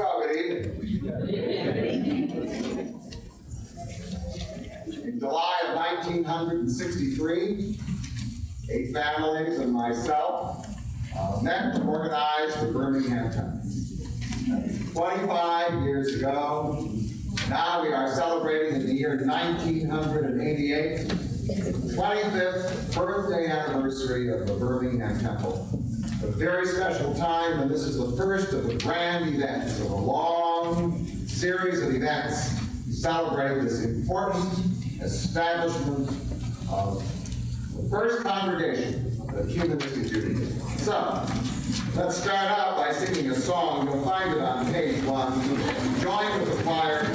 Well, good evening. In July of 1963, 8 families and myself met to organize the Birmingham Temple. 25 years ago, now we are celebrating in the year 1988, the 25th birthday anniversary of the Birmingham Temple. A very special time, and this is the first of the grand events of a long series of events to celebrate this important establishment of the first congregation of humanistic Judaism. So, let's start out by singing a song. You'll find it on page 1. Join with the choir.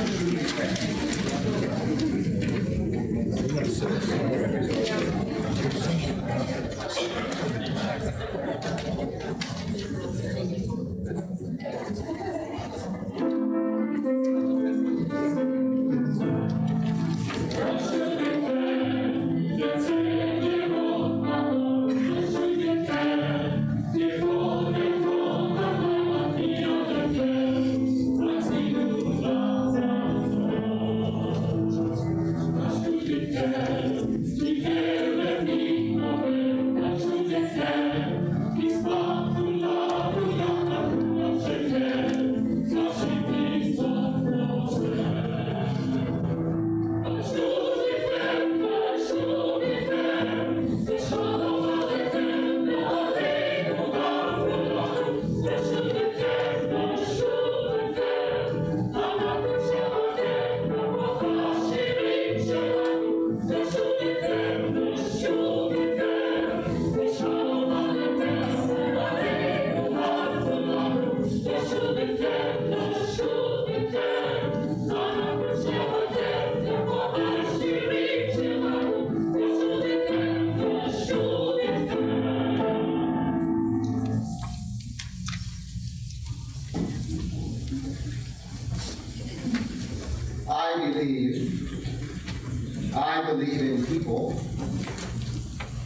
I believe in people.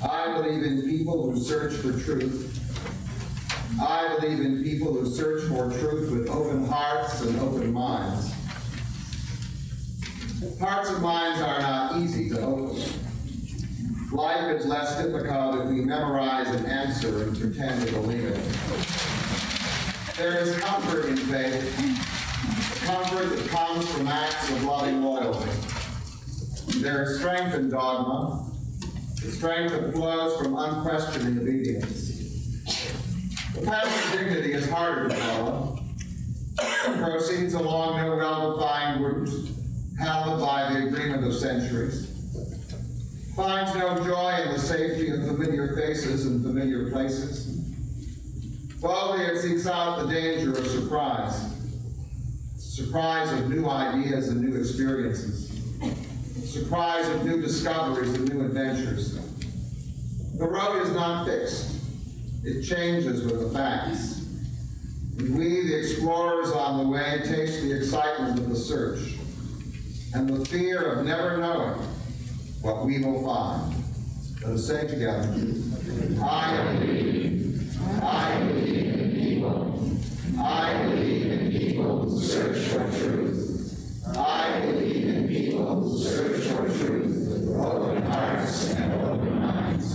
I believe in people who search for truth. I believe in people who search for truth with open hearts and open minds. Hearts and minds are not easy to open. Life is less difficult if we memorize an answer and pretend to believe it. There is comfort in faith, comfort that comes from acts of loving loyalty. There is strength in dogma, the strength that flows from unquestioning obedience. The path of dignity is harder to follow. It proceeds along no well-defined route, held by the agreement of centuries. Finds no joy in the safety of familiar faces and familiar places. Boldly it seeks out the danger of surprise. Surprise of new ideas and new experiences. Surprise of new discoveries and new adventures. The road is not fixed. It changes with the facts. And we, the explorers on the way, taste the excitement of the search and the fear of never knowing what we will find. Let us say together, I believe in people. I believe in people who search for truth. I believe in people who search for truth with open hearts and open minds.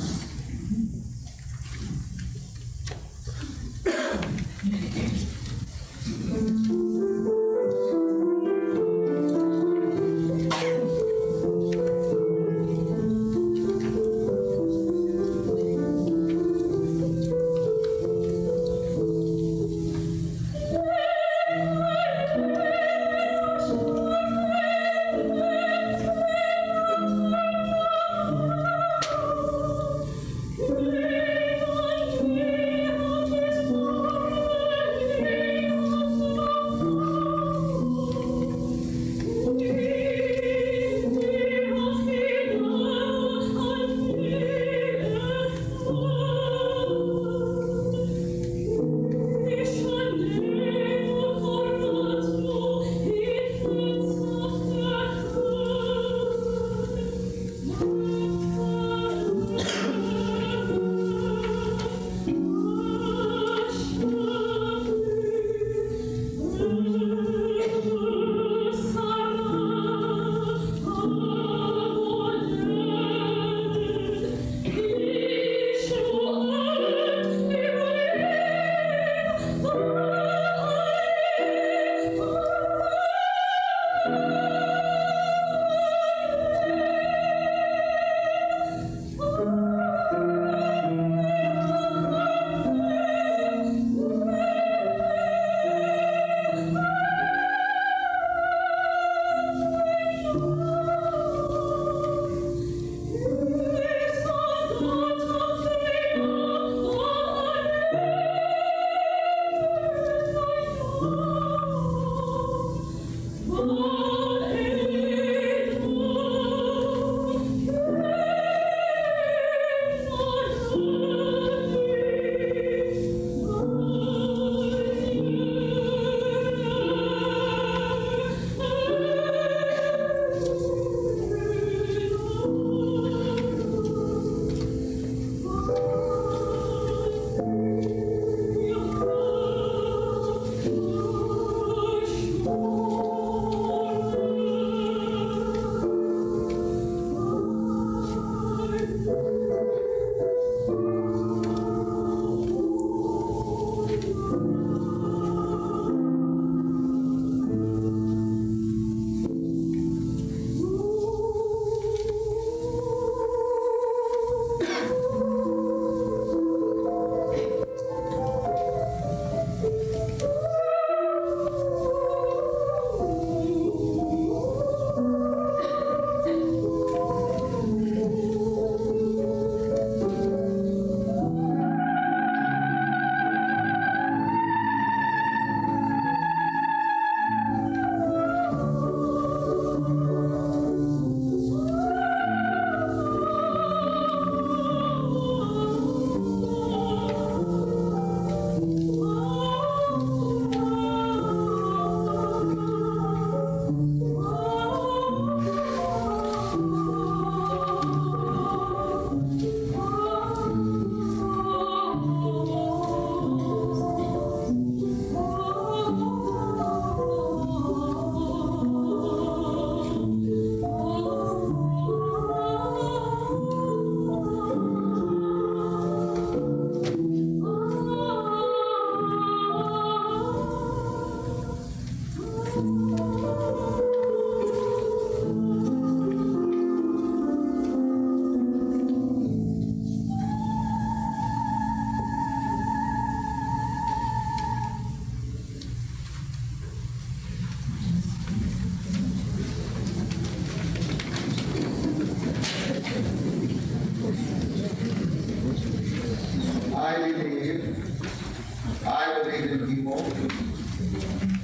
in people.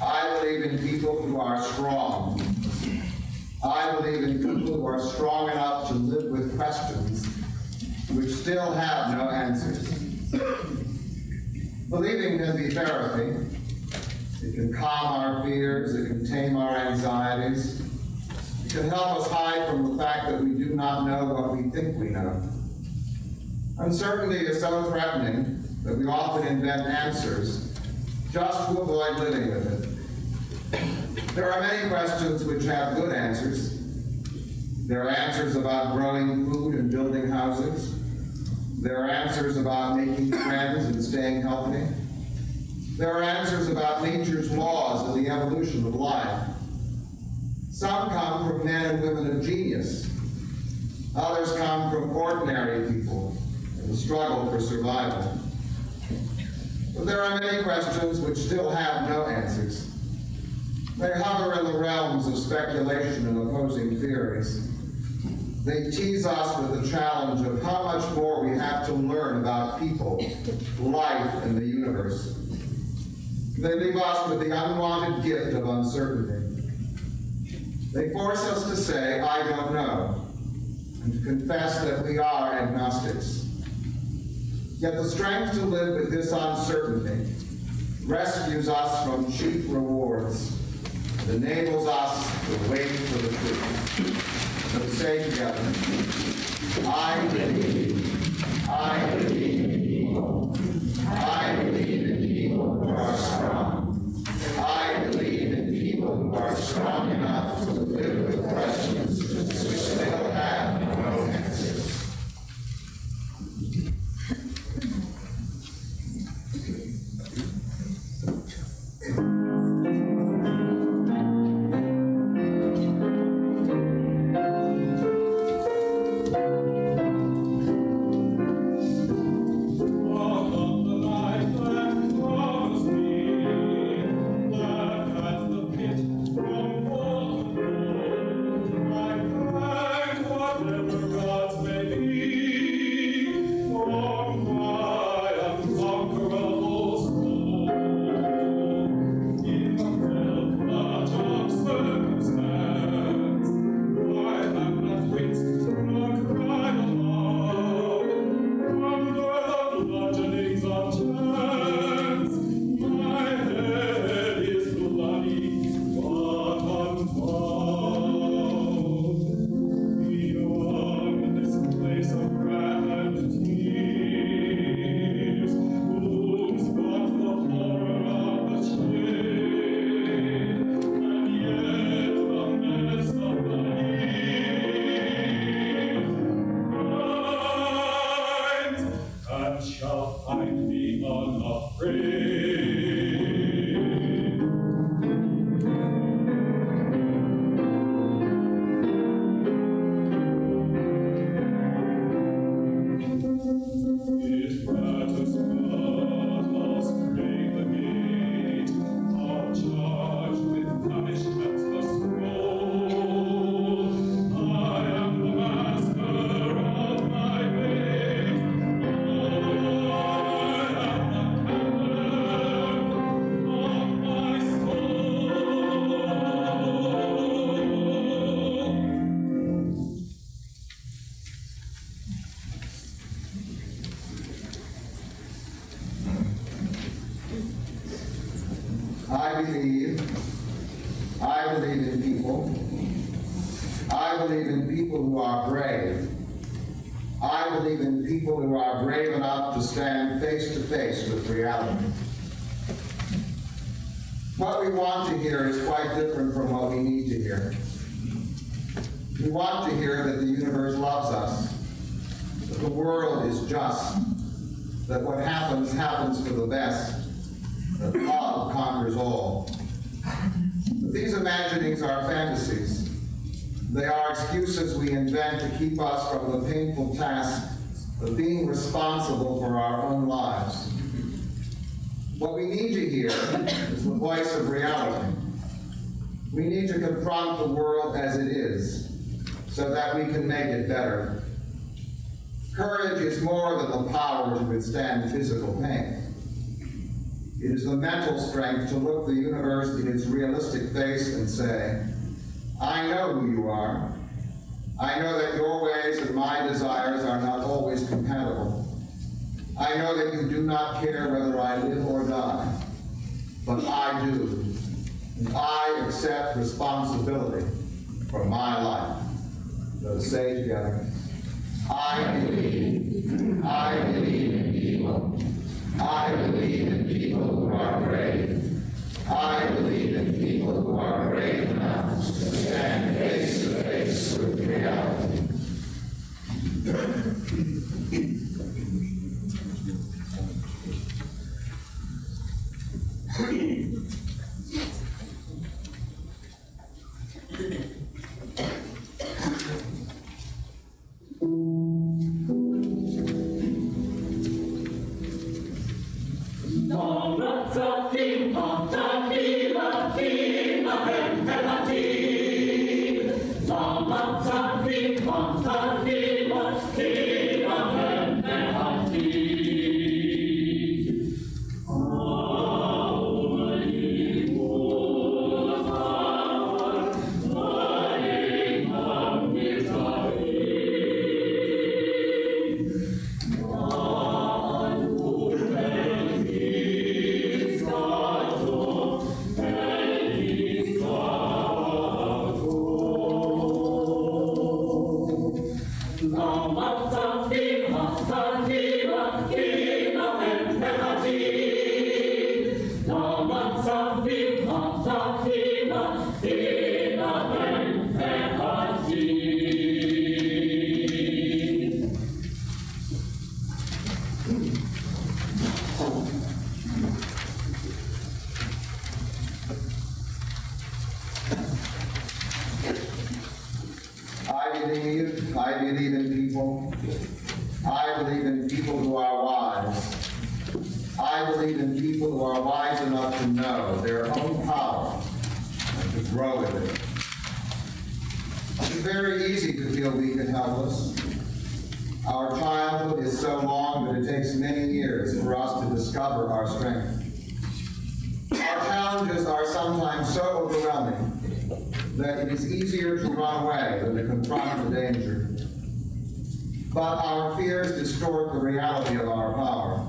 I believe in people who are strong. I believe in people who are strong enough to live with questions which still have no answers. Believing can be therapy. It can calm our fears. It can tame our anxieties. It can help us hide from the fact that we do not know what we think we know. Uncertainty is so threatening that we often invent answers just to avoid living with it. There are many questions which have good answers. There are answers about growing food and building houses. There are answers about making friends and staying healthy. There are answers about nature's laws and the evolution of life. Some come from men and women of genius. Others come from ordinary people in the struggle for survival. But there are many questions which still have no answers. They hover in the realms of speculation and opposing theories. They tease us with the challenge of how much more we have to learn about people, life, and the universe. They leave us with the unwanted gift of uncertainty. They force us to say, I don't know, and to confess that we are agnostics. Yet the strength to live with this uncertainty rescues us from cheap rewards and enables us to wait for the truth. So say together, I believe in people. I believe in people who are strong. I believe in people who are strong enough to live with questions which still have no answers. I believe in people. I believe in people who are brave. I believe in people who are brave enough to stand face to face with reality. What we want to hear is quite different from what we need to hear. We want to hear that the universe loves us, that the world is just, that what happens, happens for the best, that love conquers all. But these imaginings are fantasies. They are excuses we invent to keep us from the painful task of being responsible for our own lives. What we need to hear is the voice of reality. We need to confront the world as it is, so that we can make it better. Courage is more than the power to withstand physical pain. It is the mental strength to look the universe in its realistic face and say, I know who you are. I know that your ways and my desires are not always compatible. I know that you do not care whether I live or die, but I do. And I accept responsibility for my life. Let us say together, I believe in people. I believe in people who are brave. I believe in people who are brave enough to stand face to face with reality. I believe in people. I believe in people who are wise. I believe in people who are wise enough to know their own power and to grow in it. It's very easy to feel weak and helpless. Our childhood is so long that it takes many years for us to discover our strength. Our challenges are sometimes so overwhelming that it is easier to run away than to confront the danger. But our fears distort the reality of our power.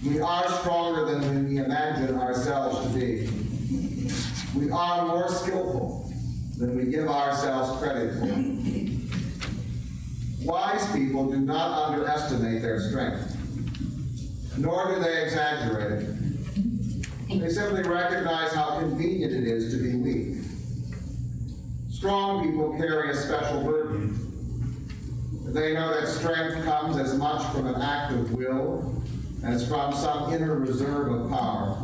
We are stronger than we imagine ourselves to be. We are more skillful than we give ourselves credit for. Wise people do not underestimate their strength, nor do they exaggerate it. They simply recognize how convenient it is to be weak. Strong people carry a special burden. They know that strength comes as much from an act of will as from some inner reserve of power.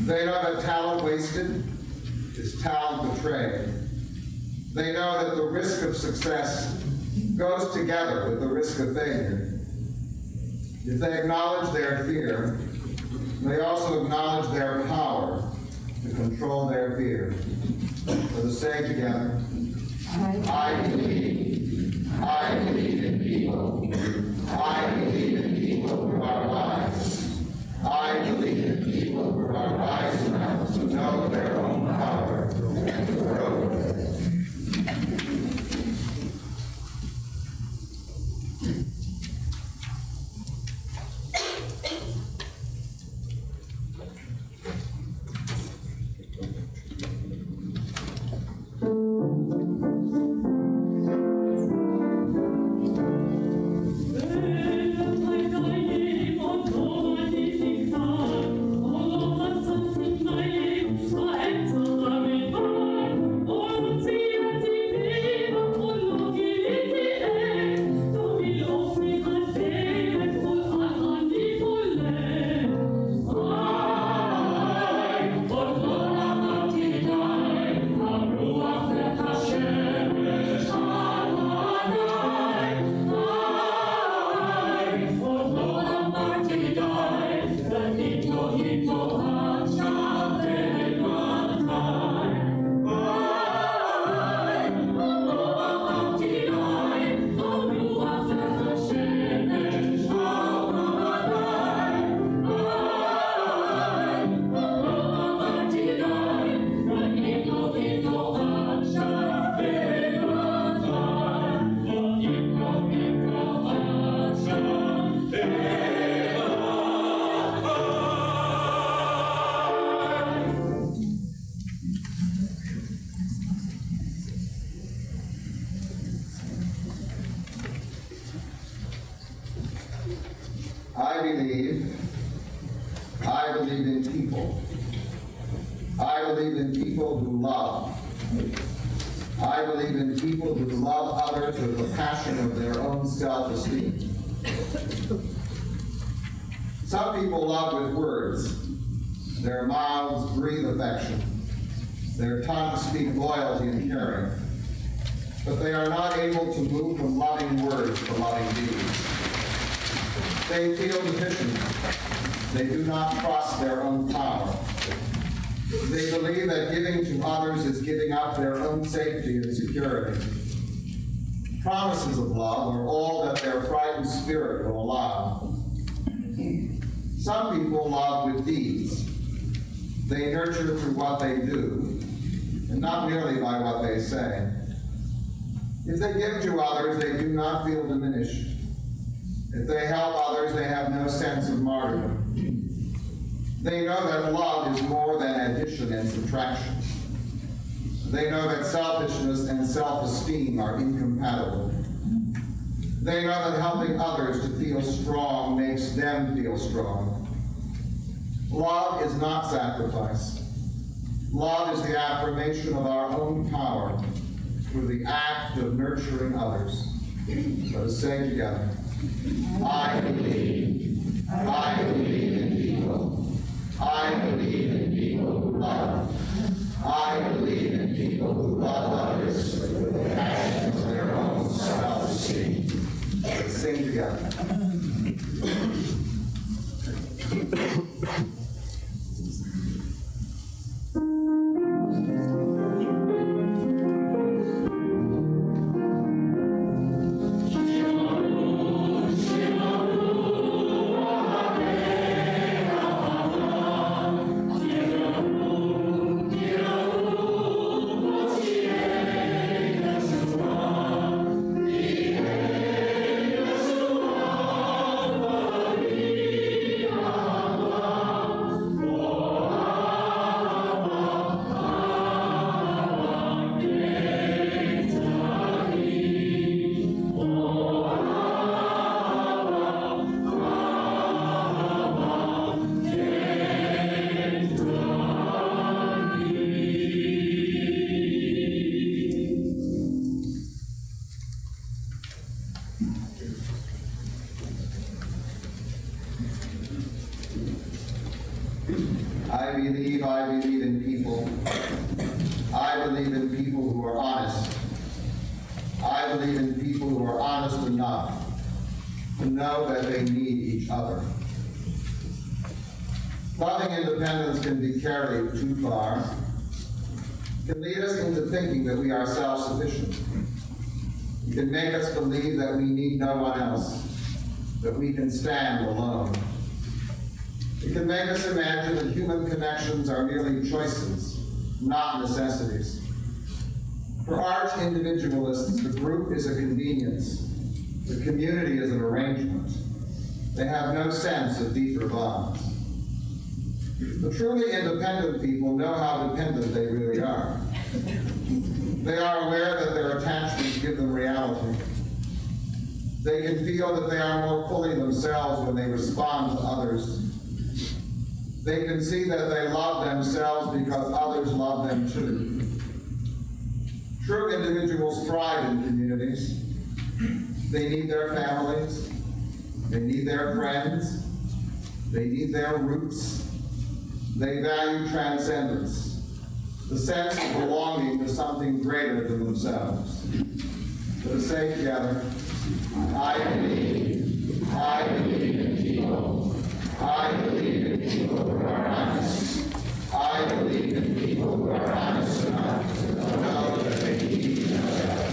They know that talent wasted is talent betrayed. They know that the risk of success goes together with the risk of failure. If they acknowledge their fear, they also acknowledge their power to control their fear. Let us say together, I believe in people. I believe in people who are wise. I believe in people who are wise enough to know their own power and to grow with it. I believe in people. I believe in people who love. I believe in people who love others with the passion of their own self-esteem. Some people love with words. Their mouths breathe affection. Their tongues speak loyalty and caring. But they are not able to move from loving words to loving deeds. They feel deficient. They do not trust their own power. They believe that giving to others is giving up their own safety and security. Promises of love are all that their frightened spirit will allow. Some people love with deeds. They nurture through what they do, and not merely by what they say. If they give to others, they do not feel diminished. If they help others, they have no sense of martyrdom. They know that love is more than addition and subtraction. They know that selfishness and self-esteem are incompatible. They know that helping others to feel strong makes them feel strong. Love is not sacrifice. Love is the affirmation of our own power through the act of nurturing others. Let us say together, I believe in people. I believe in people who love. I believe in people who love others with the passion of their own self-esteem. Let's sing together. I believe in people. I believe in people who are honest. I believe in people who are honest enough to know that they need each other. Loving independence can be carried too far. It can lead us into thinking that we are self-sufficient. It can make us believe that we need no one else, that we can stand alone. It can make us imagine that human connections are merely choices, not necessities. For arch individualists, the group is a convenience. The community is an arrangement. They have no sense of deeper bonds. The truly independent people know how dependent they really are. They are aware that their attachments give them reality. They can feel that they are more fully themselves when they respond to others. They can see that they love themselves because others love them too. True individuals thrive in communities. They need their families. They need their friends. They need their roots. They value transcendence, the sense of belonging to something greater than themselves. Let us say together, I believe in people. I believe in people who are honest. I believe in people who are honest enough to know that they need each other.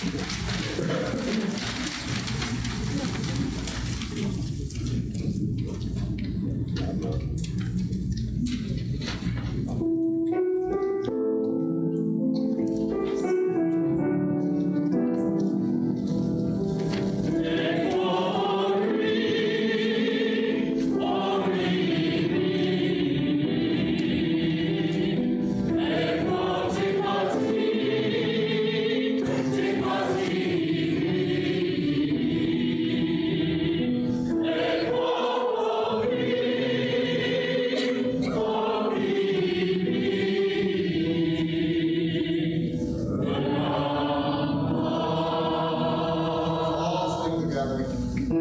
Thank you. I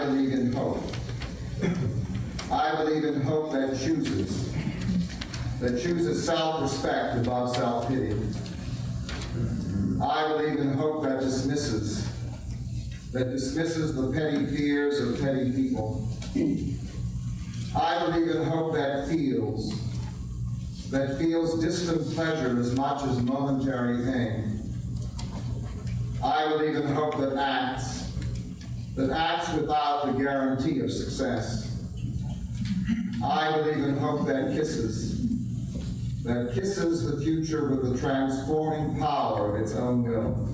believe in hope. I believe in hope that chooses self-respect above self-pity. I believe in hope that dismisses the petty fears of petty people. I believe in hope that feels distant pleasure as much as momentary pain. I believe in hope that acts without the guarantee of success. I believe in hope that kisses the future with the transforming power of its own will.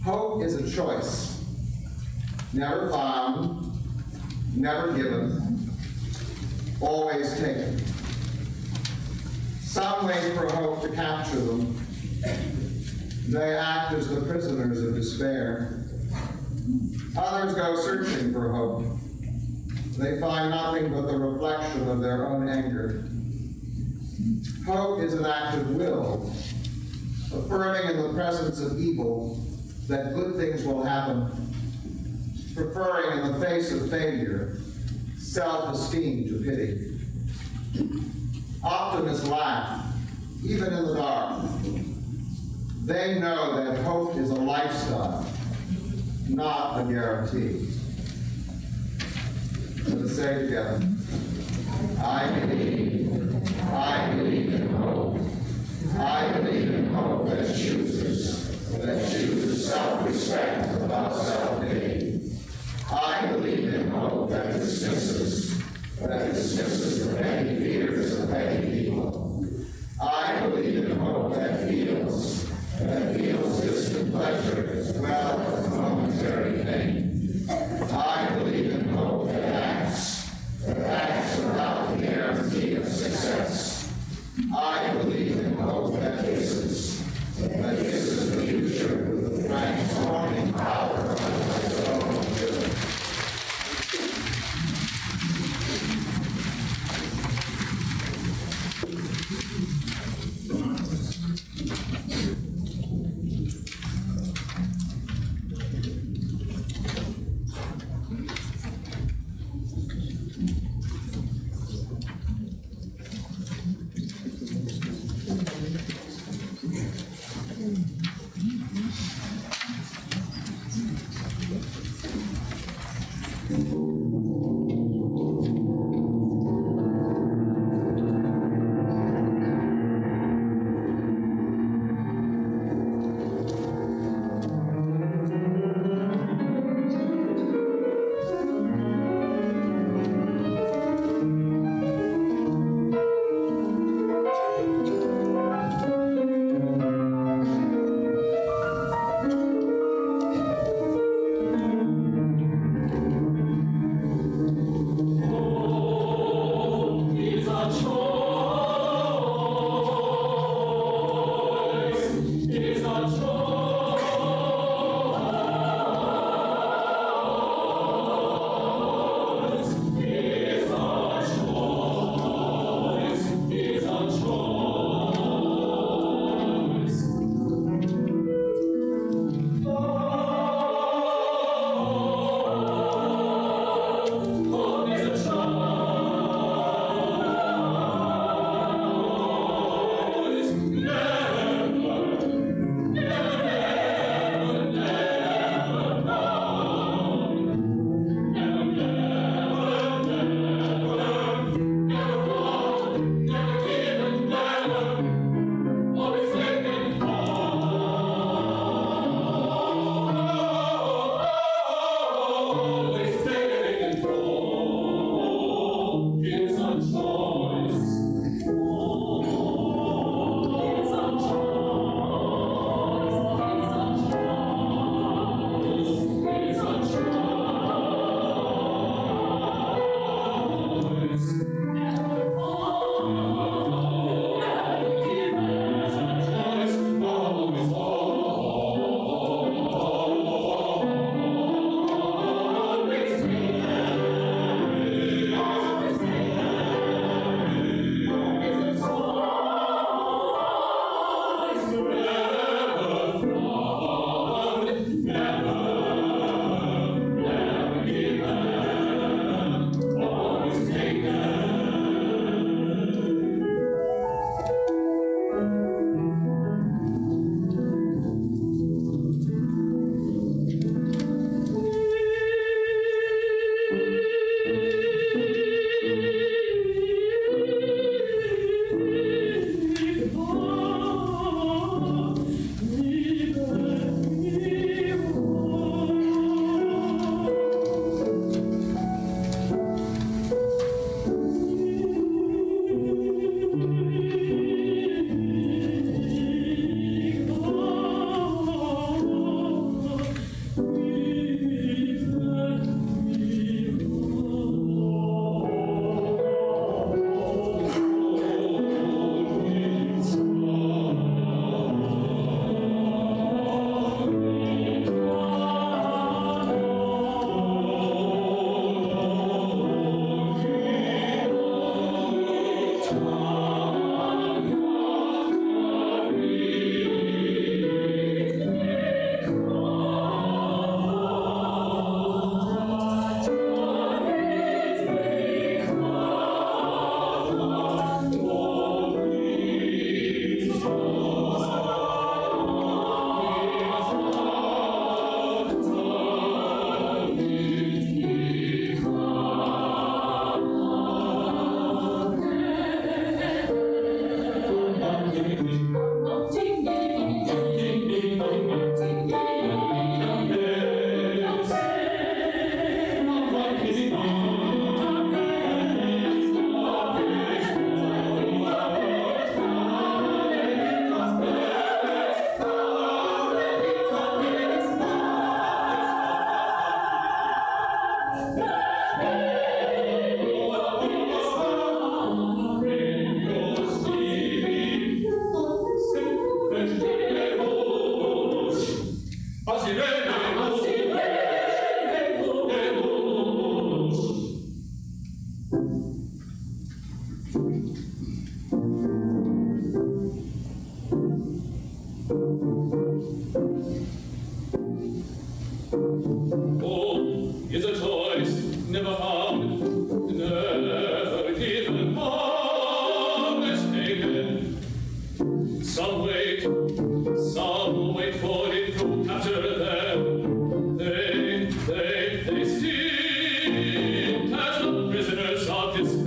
Hope is a choice, never found, never given, always taken. Some wait for hope to capture them. They act as the prisoners of despair. Others go searching for hope. They find nothing but the reflection of their own anger. Hope is an act of will, affirming in the presence of evil that good things will happen, preferring in the face of failure self-esteem to pity. Optimists laugh, even in the dark. They know that hope is a lifestyle, not a guarantee. Let's say together, I believe in hope. I believe in hope that chooses self-respect above self-pity. I believe in hope that dismisses the petty fears of petty people. I believe in hope that feels distant pleasure as well as momentary pain. I believe in hope that acts without the guarantee of success. I believe in hope that kisses the future with the transforming power of its own will. Oh, is a choice never found, never given, always taken. Some wait for him to capture them. They seem as the prisoners of this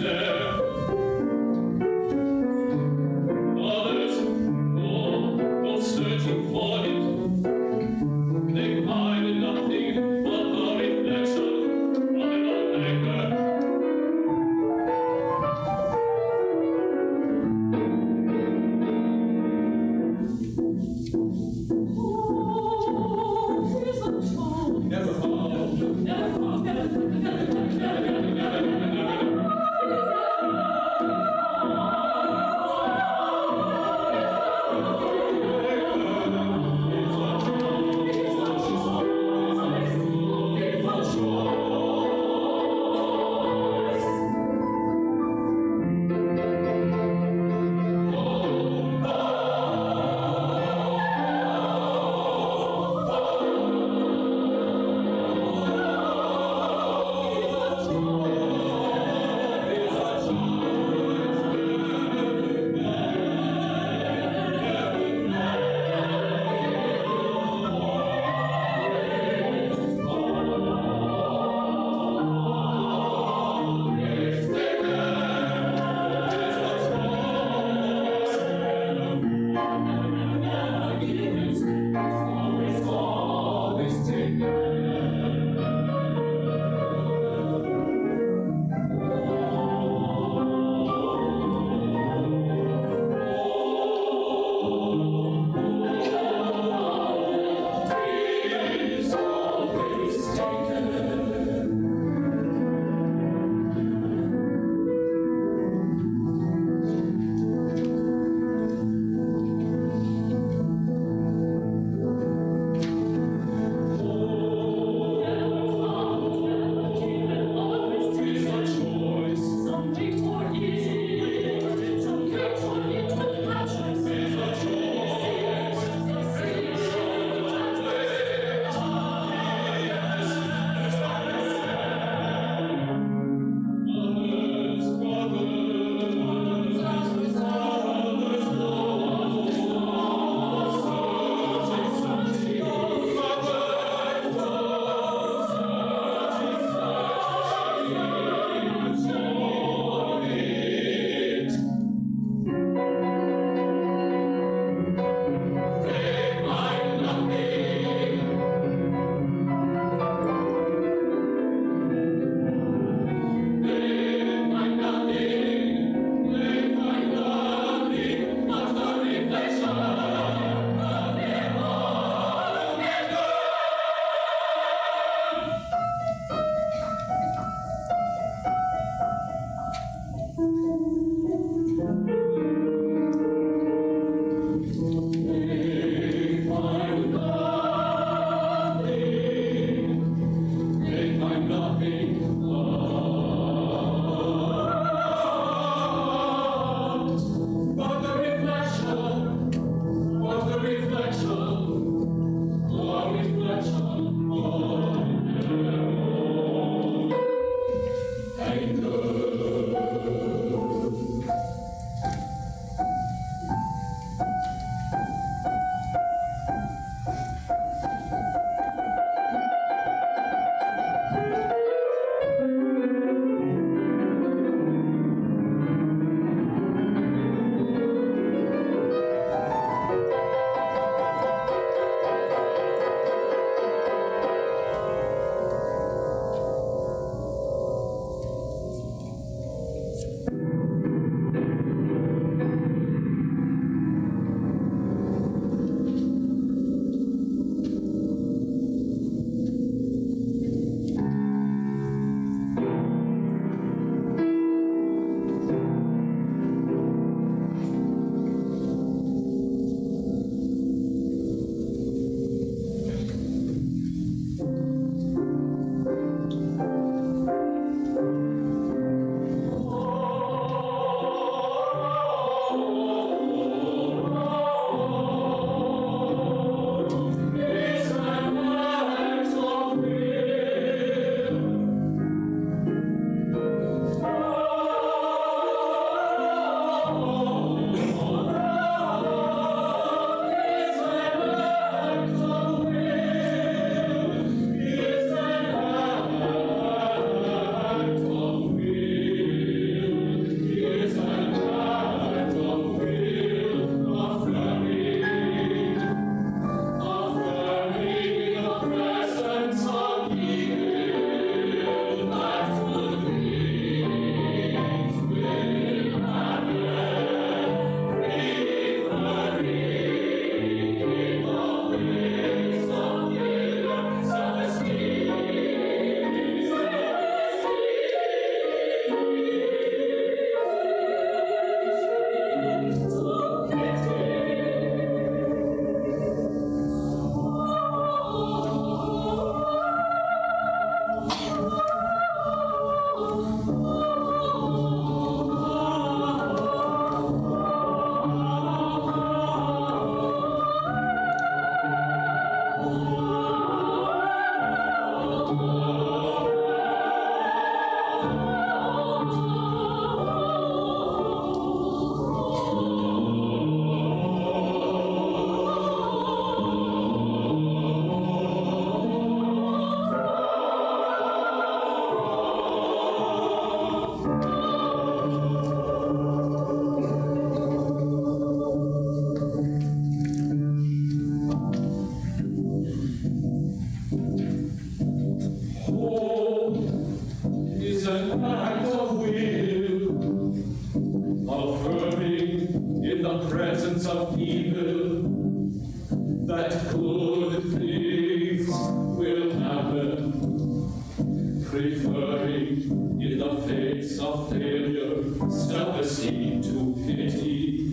face of failure, self-esteem to pity.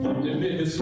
What if it is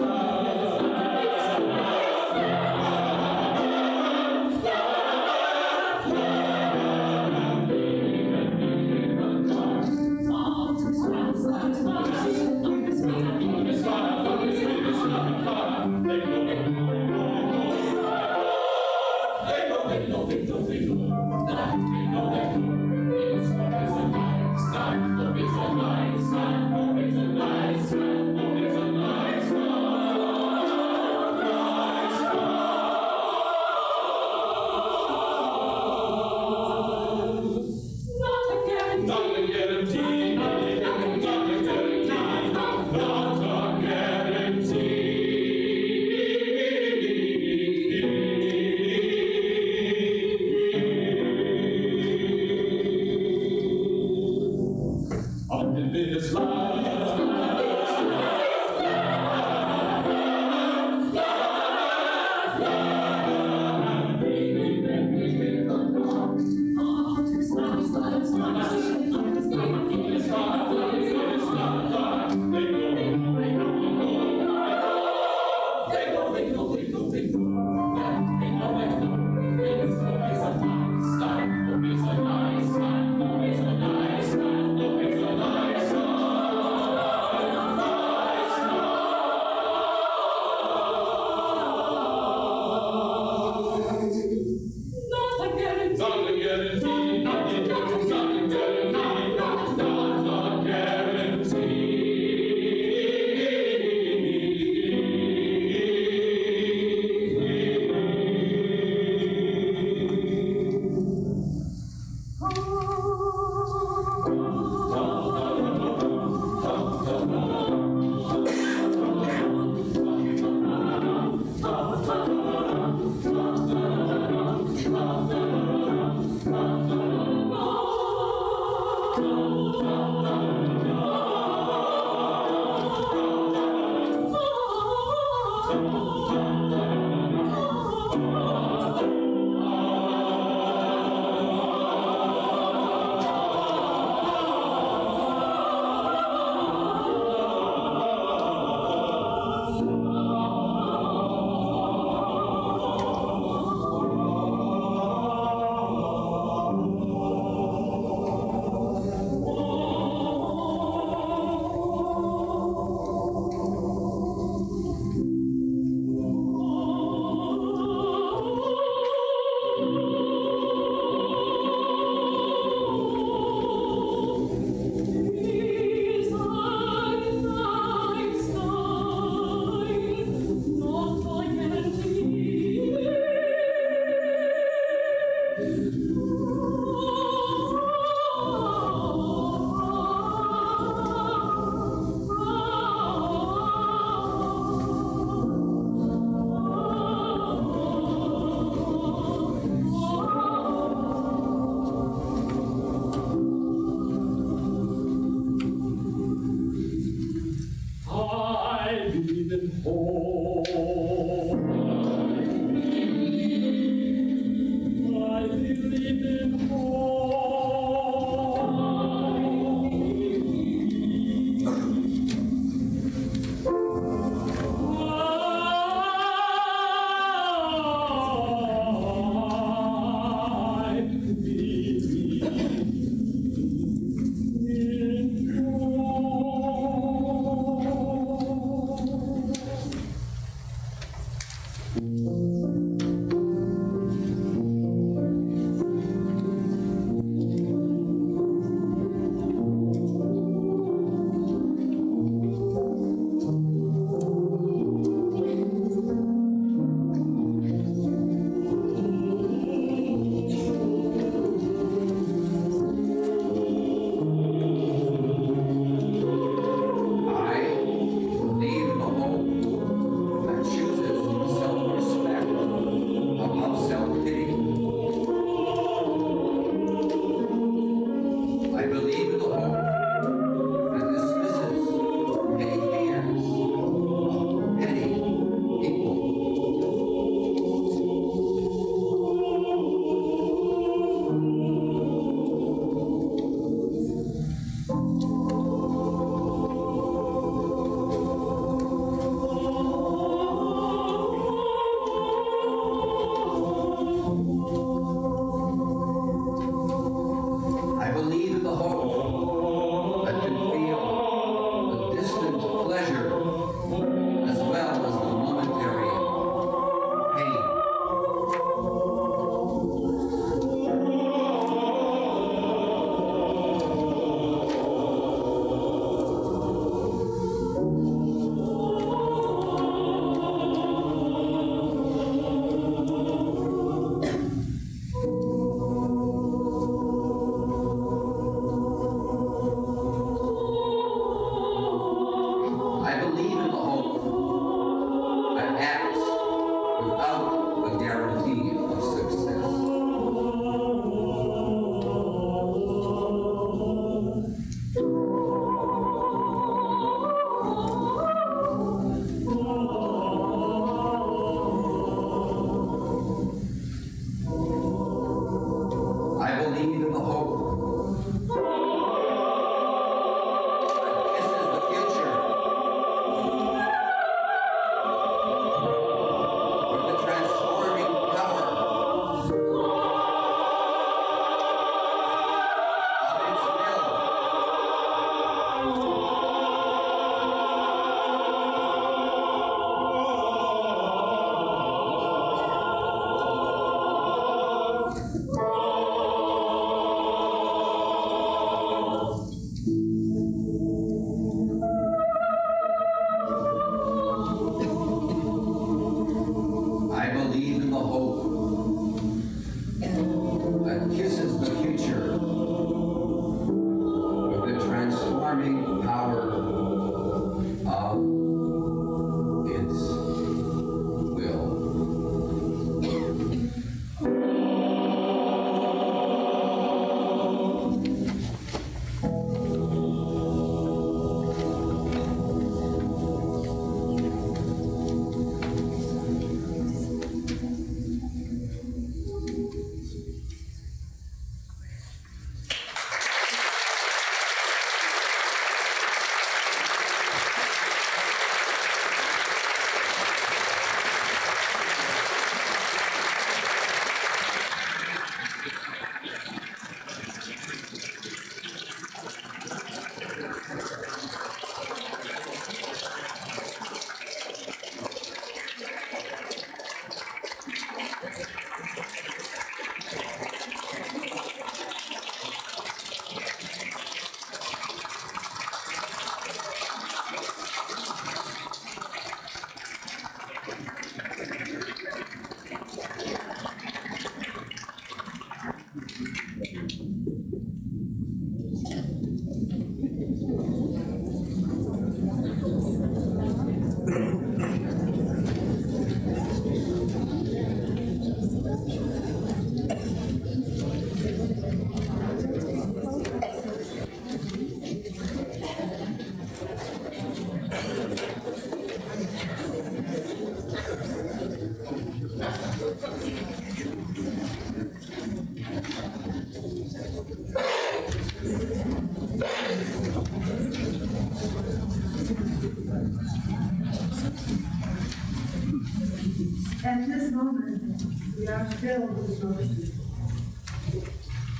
At this moment, we are filled with emotion.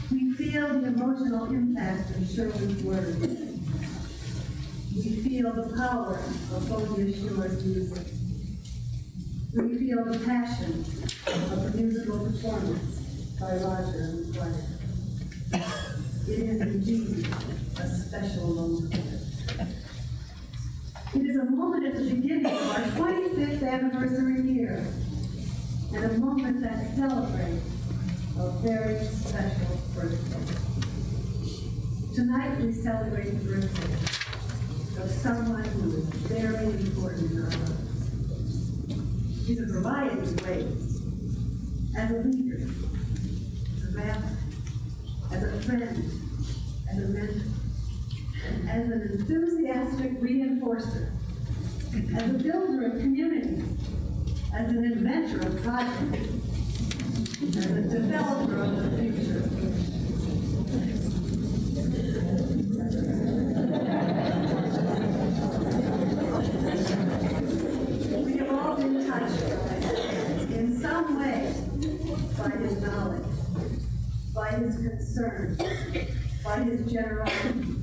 We feel the emotional impact of Sherwin's words. We feel the power of Bodhi Assure's music. We feel the passion of the musical performance by Roger and the choir. It is indeed a special moment. It is a moment at the beginning of our 25th anniversary year, and a moment that celebrates a very special birthday. Tonight we celebrate the birthday of someone who is very important in our lives. In a variety of ways. As a leader, as a rabbi, as a friend, as a mentor, as an enthusiastic reinforcer, as a builder of communities, as an inventor of projects, as a developer of the future. We have all been touched in some way by his knowledge, by his concern, by his generosity,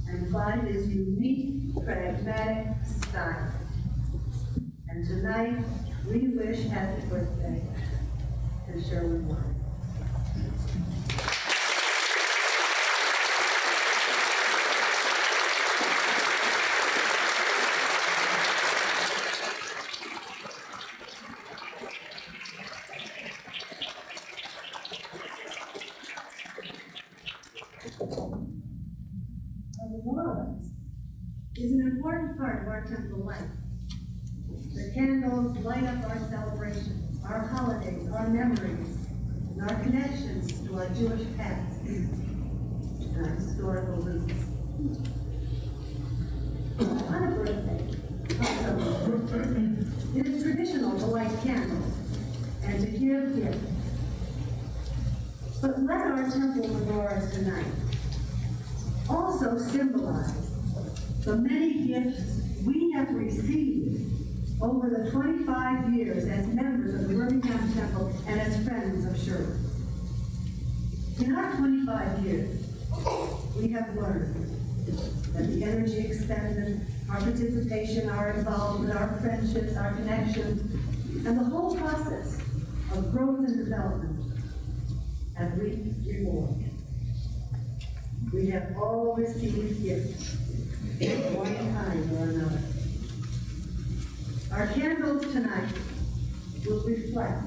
and by his unique, pragmatic style. And tonight, we wish happy birthday to Sherwin Wine. The menorah is an important part of our temple life. The candles light up our celebrations, our holidays, our memories, and our connections to our Jewish past and our historical roots. On a birthday, it is traditional to light candles and to give gifts. But let our temple menorahs tonight also symbolize the many gifts we have received over the 25 years as members of the Birmingham Temple and as friends of Sherwin. In our 25 years, we have learned that the energy expended, our participation, our involvement, our friendships, our connections, and the whole process of growth and development have reaped reward. We have all received gifts of one kind or another. Our candles tonight will reflect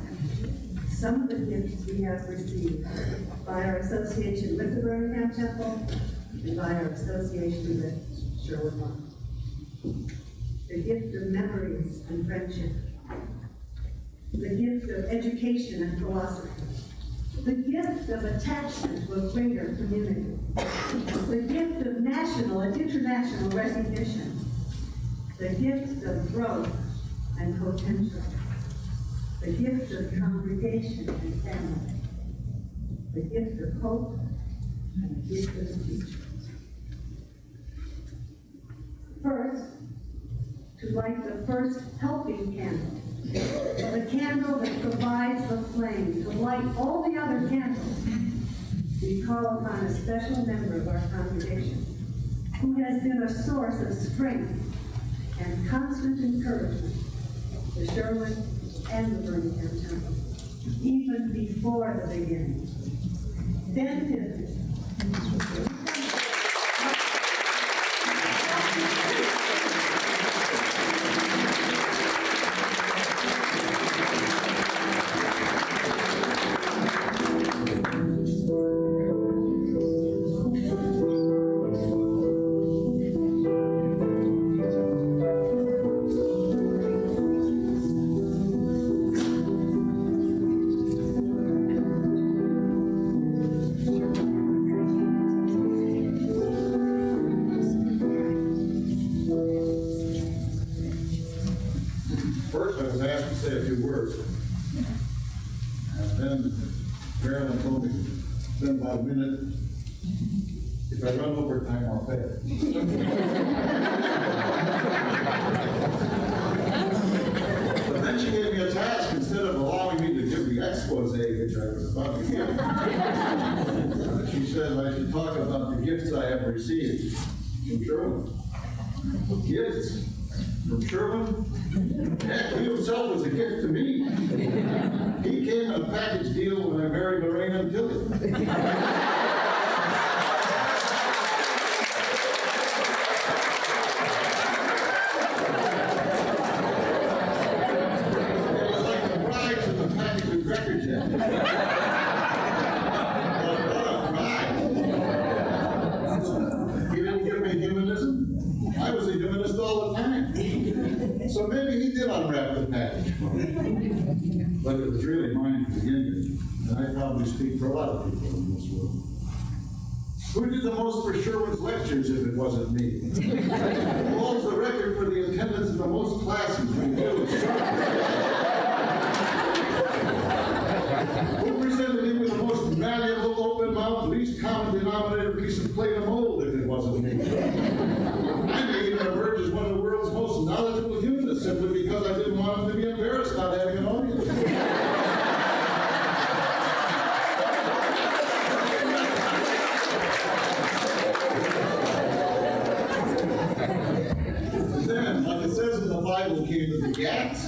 some of the gifts we have received by our association with the Birmingham Temple and by our association with Sherwin Wine. The gift of memories and friendship. The gift of education and philosophy. The gift of attachment to a greater community. The gift of national and international recognition. The gift of growth and potential. The gift of congregation and family. The gift of hope and the gift of the future. First, to light the first helping candle. The candle that provides the flame to light all the other candles. We call upon a special member of our congregation who has been a source of strength and constant encouragement to Sherwin and the Birmingham Temple, even before the beginning. Ben Pitt. First, I was asked to say a few words. And then Marilyn told me, spend about a minute If I run over time, I'll pay it. But then she gave me a task instead of allowing me to give the expose, which I was about to give. She said I should talk about the gifts I have received from Sherwin. Gifts from Sherwin? Heck, he himself was a gift to me. He came in a package deal when I married Lorraine and Tilly. He didn't give me humanism. I was a humanist all the time. So maybe he did unwrap the package. But it was really mine to begin with. And I probably speak for a lot of people in this world. Who did the most for Sherwin's lectures if it wasn't me? Who holds the record for the attendance in the most classes? Who presented him with the most valuable open-mouthed, least common denominator piece of clay to mold if it wasn't me? I may even emerge as one of the world's most knowledgeable humanists simply because I didn't want him to be embarrassed not having an audience. Then, like it says in the Bible, came to the Gats.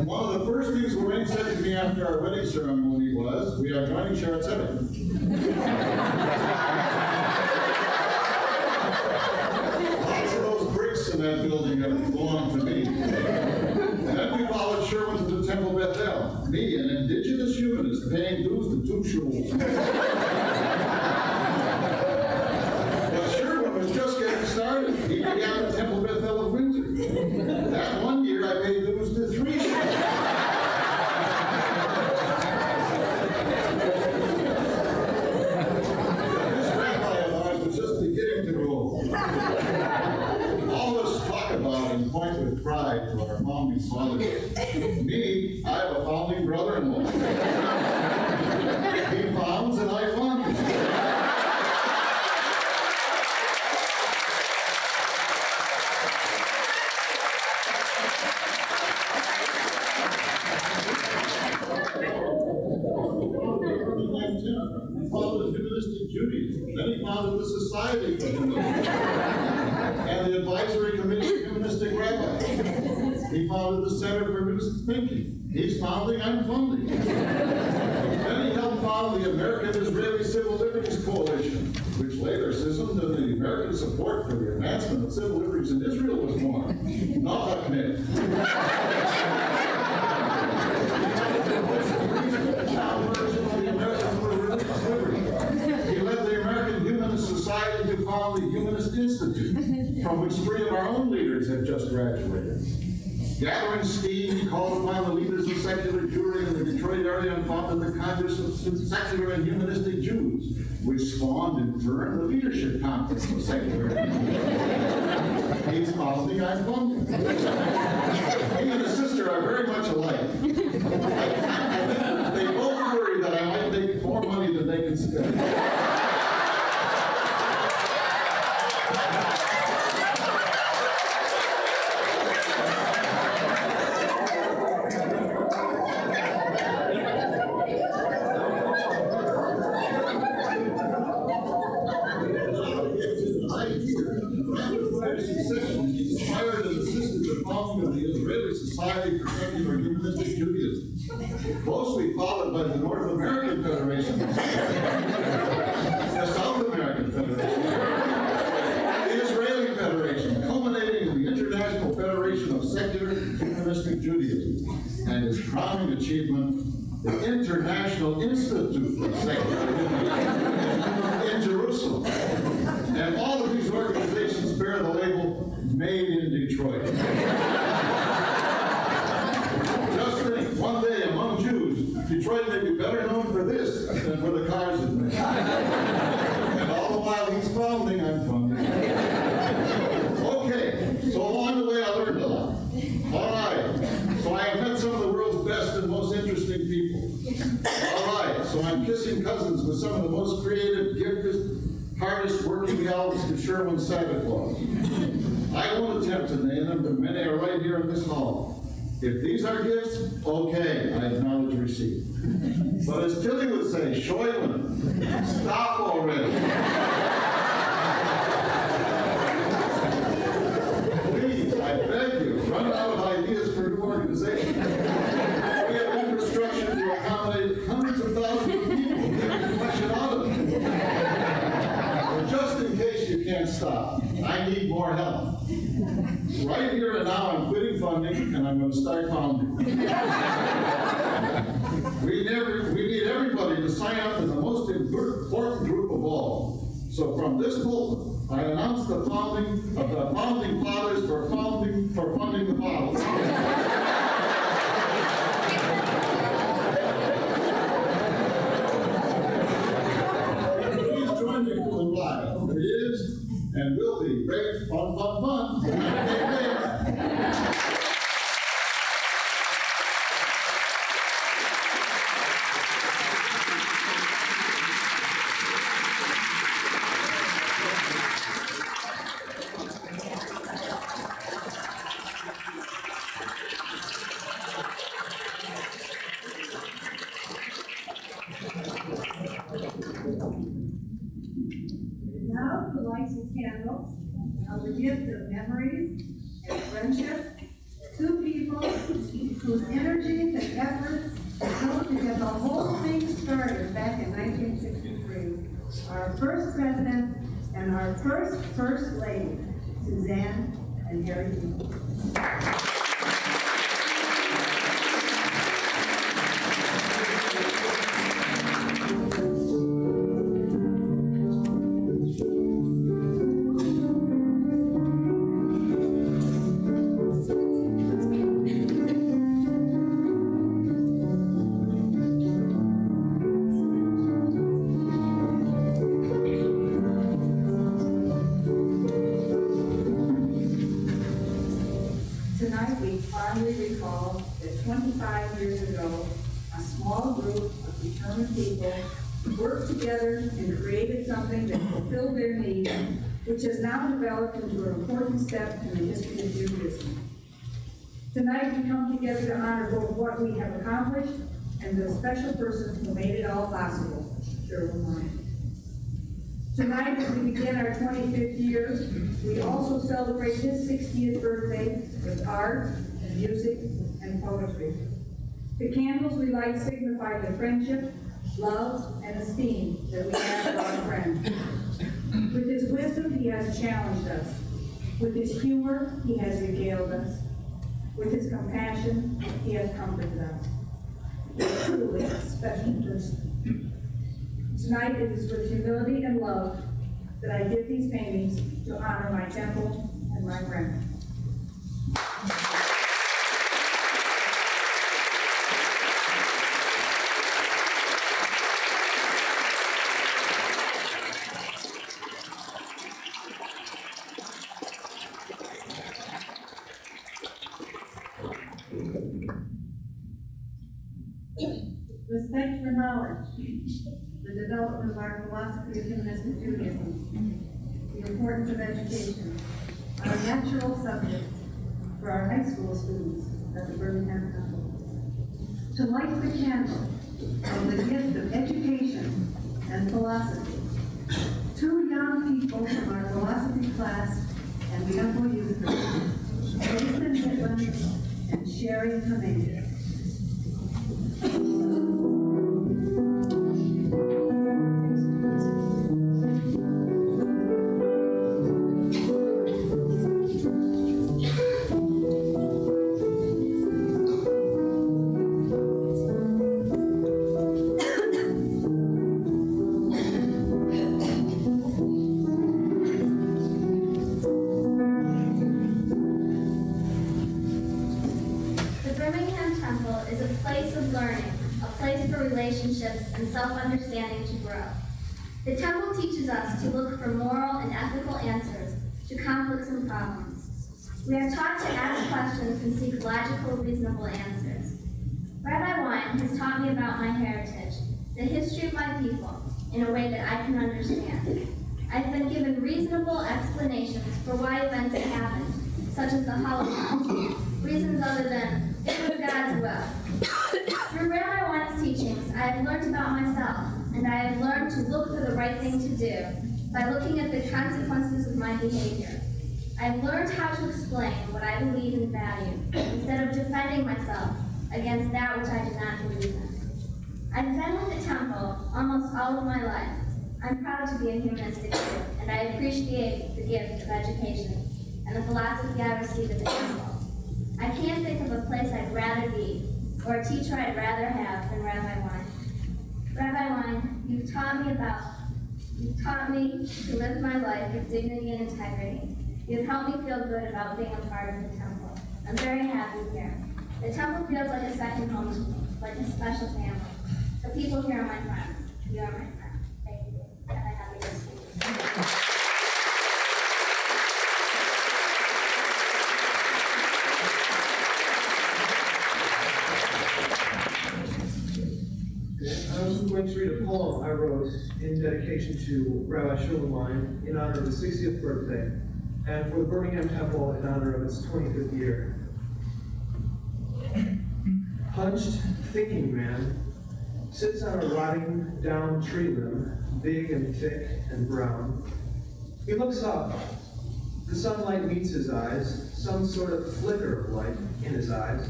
One of the first things Lorraine said to me after our wedding ceremony was, "We are joining Sherwin Cemetery." Lots of those bricks in that building have belonged to me. And then we followed Sherwin to the Temple Bethel. Me, an indigenous humanist, paying dues to two shuls. But Sherwin was just getting started. He began the Temple Bethel of Windsor. That one year I paid dues to 3 shuls. Point with pride to our founding fathers. Me, I have a founding brother-in-law. He founds and I fund. He founded humanistic Judaism. Then he founded the Society for Humanism and the Advisory Committee of Humanistic Rabbis. He founded the Center for Humanistic Thinking. He's founding, I'm funding. Then he helped found the American-Israeli Civil Liberties Coalition, which later schismed and the American support for the advancement of civil liberties in Israel was born. Not a myth. He led the American Humanist Society to found the Humanist Institute, from which 3 of our own leaders have just graduated. Gathering steam, he called upon the leaders of secular Jewry in the Detroit area and founded the Congress of Secular and Humanistic Jews, which spawned in turn the Leadership Conference of Secular Jews. He's founding, I'm funding. He and his sister are very much alike. They both worry that I might make more money than they can spend. Inspired and assisted the founding of the Israeli Society for Secular and Humanistic Judaism, closely followed by the North American Federation, the South American Federation, the Israeli Federation, culminating in the International Federation of Secular and Humanistic Judaism, and his crowning achievement, the International Institute for Secular Humanism in Jerusalem. And all of these organizations bear the label "Made in Detroit." Just think, one day among Jews, Detroit may be better known for this than for the cars it makes. And all the while he's founding, I'm funding. Okay, so along the way I learned a lot. All right, so I have met some of the world's best and most interesting people. All right, so I'm kissing cousins with some of the most creative, gifted, hardest working elves to Sherwin Santa Claus. I won't attempt to name them, but many are right here in this hall. If these are gifts, okay, I acknowledge receipt. But as Tilly would say, Sherwin, stop already. Please, I beg you, run out of ideas for a new organization. We have infrastructure to accommodate hundreds of thousands of people. Get a collection out of them. But just in case you can't stop, I need more help. Right here and now, I'm quitting funding, and I'm going to start founding. We need everybody to sign up as the most important group of all. So from this pulpit, I announce the founding of the Founding Fathers for funding the fathers. Please join me for the flag. It is and will be great fun, fun, fun. Now, who lights the candles of the gift of memories and friendship, two people whose energies and efforts helped to get the whole thing started back in 1963. Our first president and our first lady, Suzanne and Harry Dean. Tonight, we fondly recall that 25 years ago, a small group of determined people worked together and created something that fulfilled their needs, which has now developed into an important step in the history of Judaism. Tonight, we come together to honor both what we have accomplished and the special person who made it all possible, Sherwin Wine. Tonight, as we begin our 25th year, we also celebrate his 60th birthday with art and music and poetry. The candles we light signify the friendship, love, and esteem that we have for our friend. With his wisdom, he has challenged us. With his humor, he has regaled us. With his compassion, he has comforted us. He is truly a special person. Tonight, it is with humility and love that I give these paintings to honor my temple and my friend. Respect for knowledge, the development of our philosophy of humanistic Judaism, the importance of education, our natural subject for our high school students at the Birmingham Temple. To light the candle of the gift of education and philosophy, two young people from our philosophy class and the Temple Youth Group, Jason Hitler and Sherry Cummings. Relationships and self-understanding to grow. The temple teaches us to look for moral and ethical answers to conflicts and problems. We are taught to ask questions and seek logical, reasonable answers. Rabbi Wine has taught me about my heritage, the history of my people, in a way that I can understand. I've been given reasonable explanations for why events have happened, such as the Holocaust, reasons other than it was God's will. Through Rabbi Wine's teachings, I have learned about myself, and I have learned to look for the right thing to do by looking at the consequences of my behavior. I've learned how to explain what I believe and value, instead of defending myself against that which I do not believe in. I've been with the temple almost all of my life. I'm proud to be a humanistic Jew, and I appreciate the gift of education and the philosophy I received at the temple. I can't think of a place I'd rather be, or a teacher I'd rather have than Rabbi Wine. Rabbi Wine, you've taught me to live my life with dignity and integrity. You've helped me feel good about being a part of the temple. I'm very happy here. The temple feels like a second home to me, like a special family. The people here are my friends. You are my friends. Thank you. Have a happy day. I was going to read a poem I wrote in dedication to Rabbi Sherwin in honor of his 60th birthday, and for the Birmingham Temple in honor of its 25th year. Hunched, thinking man sits on a rotting down tree limb, big and thick and brown. He looks up. The sunlight meets his eyes, some sort of flicker of light in his eyes,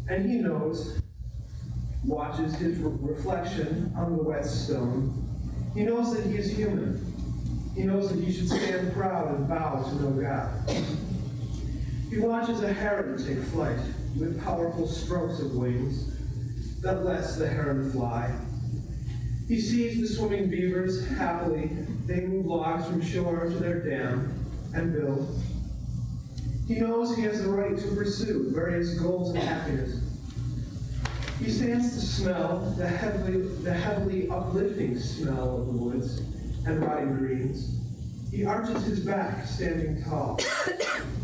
and he knows, watches his reflection on the wet stone. He knows that he is human. He knows that he should stand proud and bow to no God. He watches a heron take flight with powerful strokes of wings that lets the heron fly. He sees the swimming beavers happily. They move logs from shore to their dam and build. He knows he has the right to pursue various goals and happiness. He stands to smell the heavily uplifting smell of the woods and rotting greens. He arches his back, standing tall.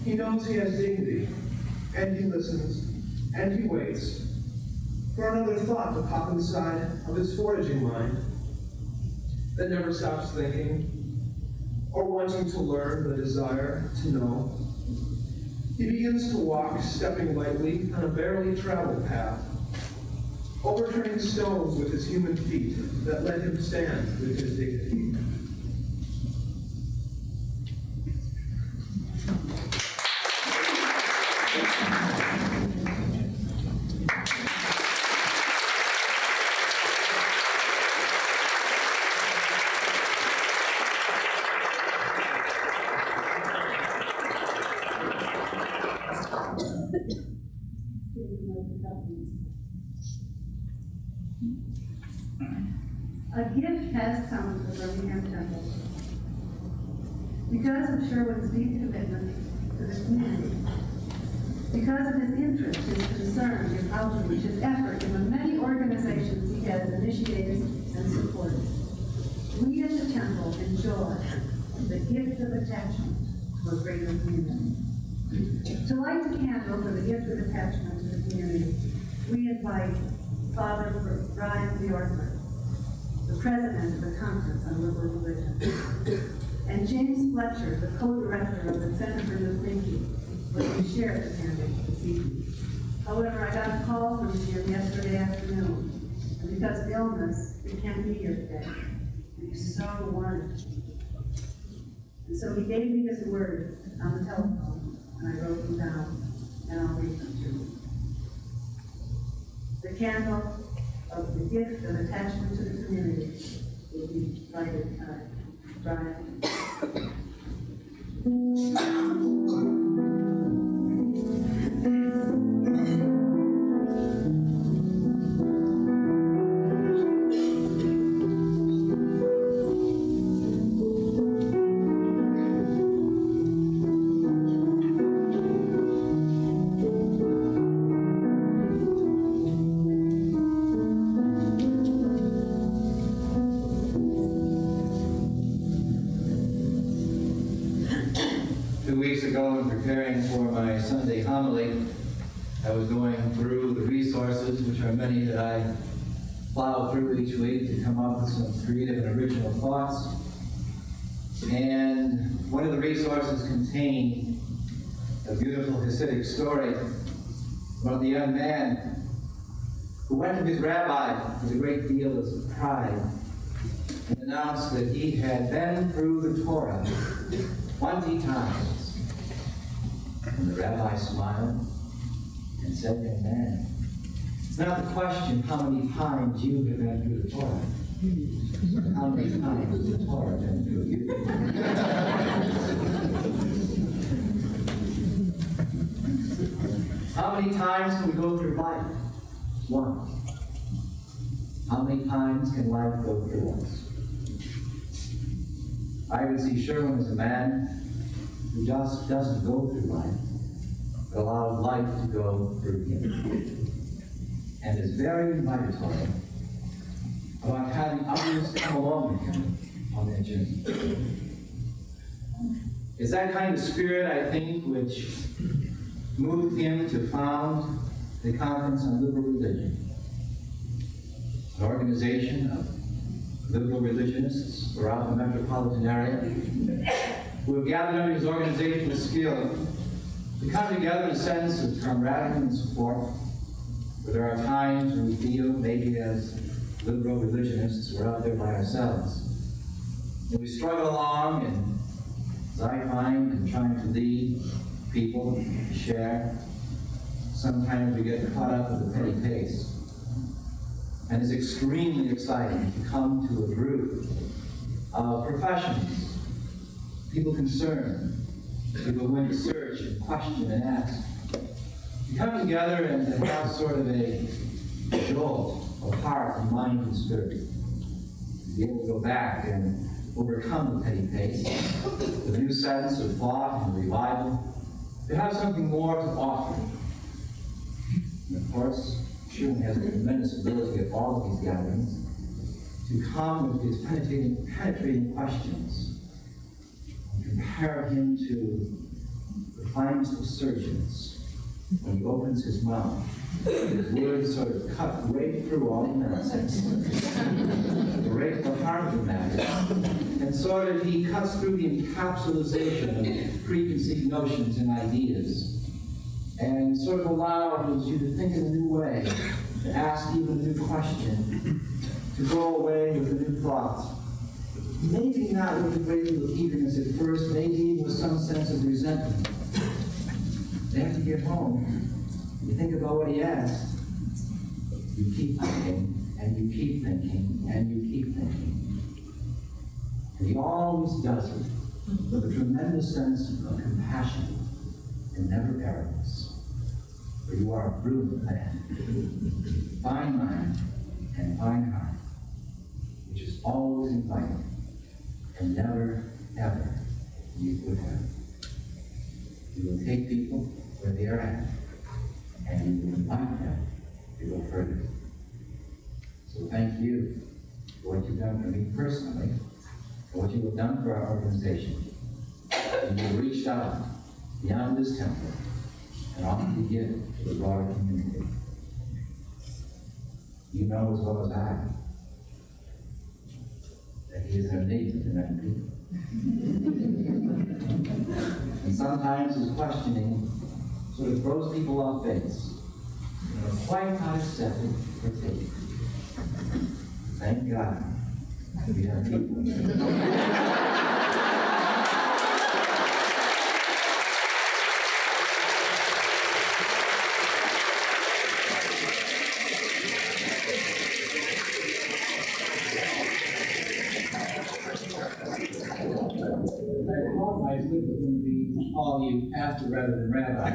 He knows he has dignity, and he listens, and he waits for another thought to pop inside of his foraging mind that never stops thinking or wanting to learn, the desire to know. He begins to walk, stepping lightly on a barely traveled path, overturning stones with his human feet that let him stand with his dignity. A gift has come to the Birmingham Temple. Because of Sherwin's deep commitment to the community, because of his interest, his concern, his outreach, his effort in the many organizations he has initiated and supported, we at the Temple enjoy the gift of attachment to a greater community. To light the candle for the gift of attachment to the community, we invite Father Brian Bjorkman, the president of the Conference on Liberal Religion, and James Fletcher, the co-director of the Center for New Thinking, where we share the candidate this evening. However, I got a call from him yesterday afternoon, and because of illness, he can't be here today. And he's so wanted. And so he gave me his words on the telephone, and I wrote them down, and I'll read them to you. The candle of the gift of attachment to the community will be lighted tonight. Brian. Preparing for my Sunday homily, I was going through the resources, which are many that I plow through each week to come up with some creative and original thoughts. And one of the resources contained a beautiful Hasidic story about the young man who went to his rabbi with a great deal of pride and announced that he had been through the Torah 20 times. And the rabbi smiled and said, young man, it's not the question how many times you have been through the Torah, but how many times has the Torah been through you? How many times can we go through life? One. How many times can life go through us? I would see Sherwin as a man who just doesn't go through life, but allows life to go through him. And is very invitatory about having others come along with him on that journey. It's that kind of spirit, I think, which moved him to found the Conference on Liberal Religion, an organization of liberal religionists throughout the metropolitan area who have gathered under his organizational skill to come together in a sense of camaraderie and support. But there are times when we feel, maybe as liberal religionists, we're out there by ourselves. And we struggle along, and as I find in trying to lead people, to share, sometimes we get caught up with the petty pace. And it's extremely exciting to come to a group of professionals, people concerned, people who went to search and question and ask, to come together and to have sort of a jolt of heart and mind and spirit, to be able to go back and overcome the petty pace with a new sense of thought and revival, to have something more to offer. And of course, Sherwin has a tremendous ability at all of these gatherings to come with his penetrating questions and compare him to the finest of surgeons. When he opens his mouth, his words sort of cut right through all the nonsense, right to the heart of the matter, and sort of he cuts through the encapsulation of preconceived notions and ideas, and sort of allows you to think in a new way, to ask even a new question, to go away with a new thought. Maybe not with a great deal of eagerness at first, maybe even with some sense of resentment. After you get home, you think about what he asked. You keep thinking, and you keep thinking, and you keep thinking. And he always does it with a tremendous sense of compassion and never arrogance. For you are a brilliant man, fine mind, and fine heart, which is always inviting, and never, ever you would have. You will take people where they are at, and you will invite them to go further. So thank you for what you've done for me personally, and what you have done for our organization. And you reached out beyond this temple and offered to give to the broader community. You know as well as I that he is in need to many people. And sometimes his questioning sort of throws people off base. And are quite not accepted for faith. Thank God we have people. I was going to be call you pastor rather than rabbi.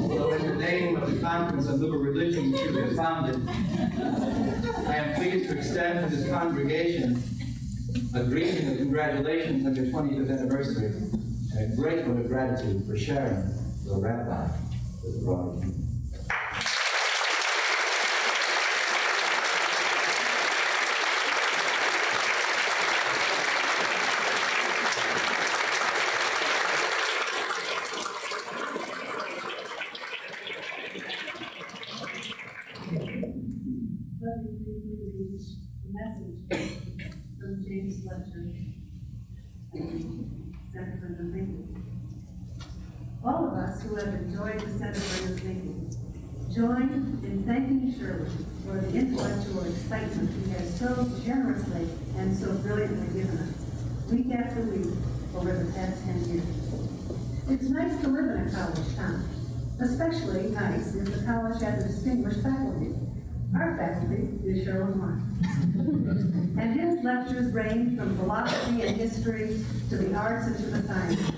So in the name of the Conference on Liberal Religion which you have founded, I am pleased to extend to this congregation a greeting of congratulations on your 25th anniversary and a great vote of gratitude for sharing your rabbi with the broader community. me briefly read the message from James Fletcher, Center for New Thinking. All of us who have enjoyed the Center for New Thinking join in thanking Sherwin for the intellectual excitement he has so generously and so brilliantly given us, week after week, over the past 10 years. It's nice to live in a college town, especially nice if the college has a distinguished faculty. Our faculty is Sherwin Wine. And his lectures range from philosophy and history to the arts and to the sciences.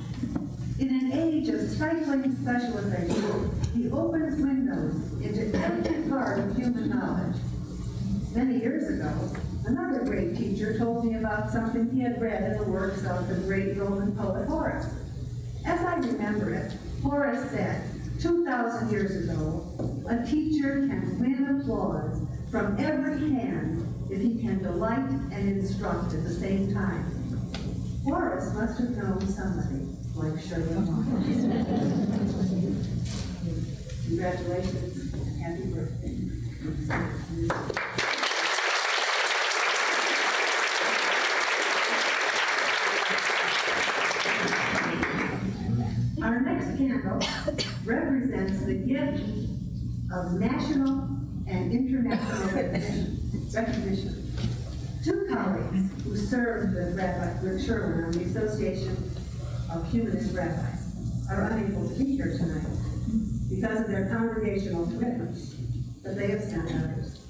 In an age of stifling specialization, he opens windows into every part of human knowledge. Many years ago, another great teacher told me about something he had read in the works of the great Roman poet Horace. As I remember it, Horace said, 2,000 years ago, a teacher can win applause from every hand if he can delight and instruct at the same time. Horace must have known somebody like Sherwin Wine. Congratulations and happy birthday. Our next candle represents the gift of national and international recognition. Two colleagues who served with Rabbi Sherwin on the Association of Humanist Rabbis are unable to be here tonight because of their congregational commitments, but they have sent others.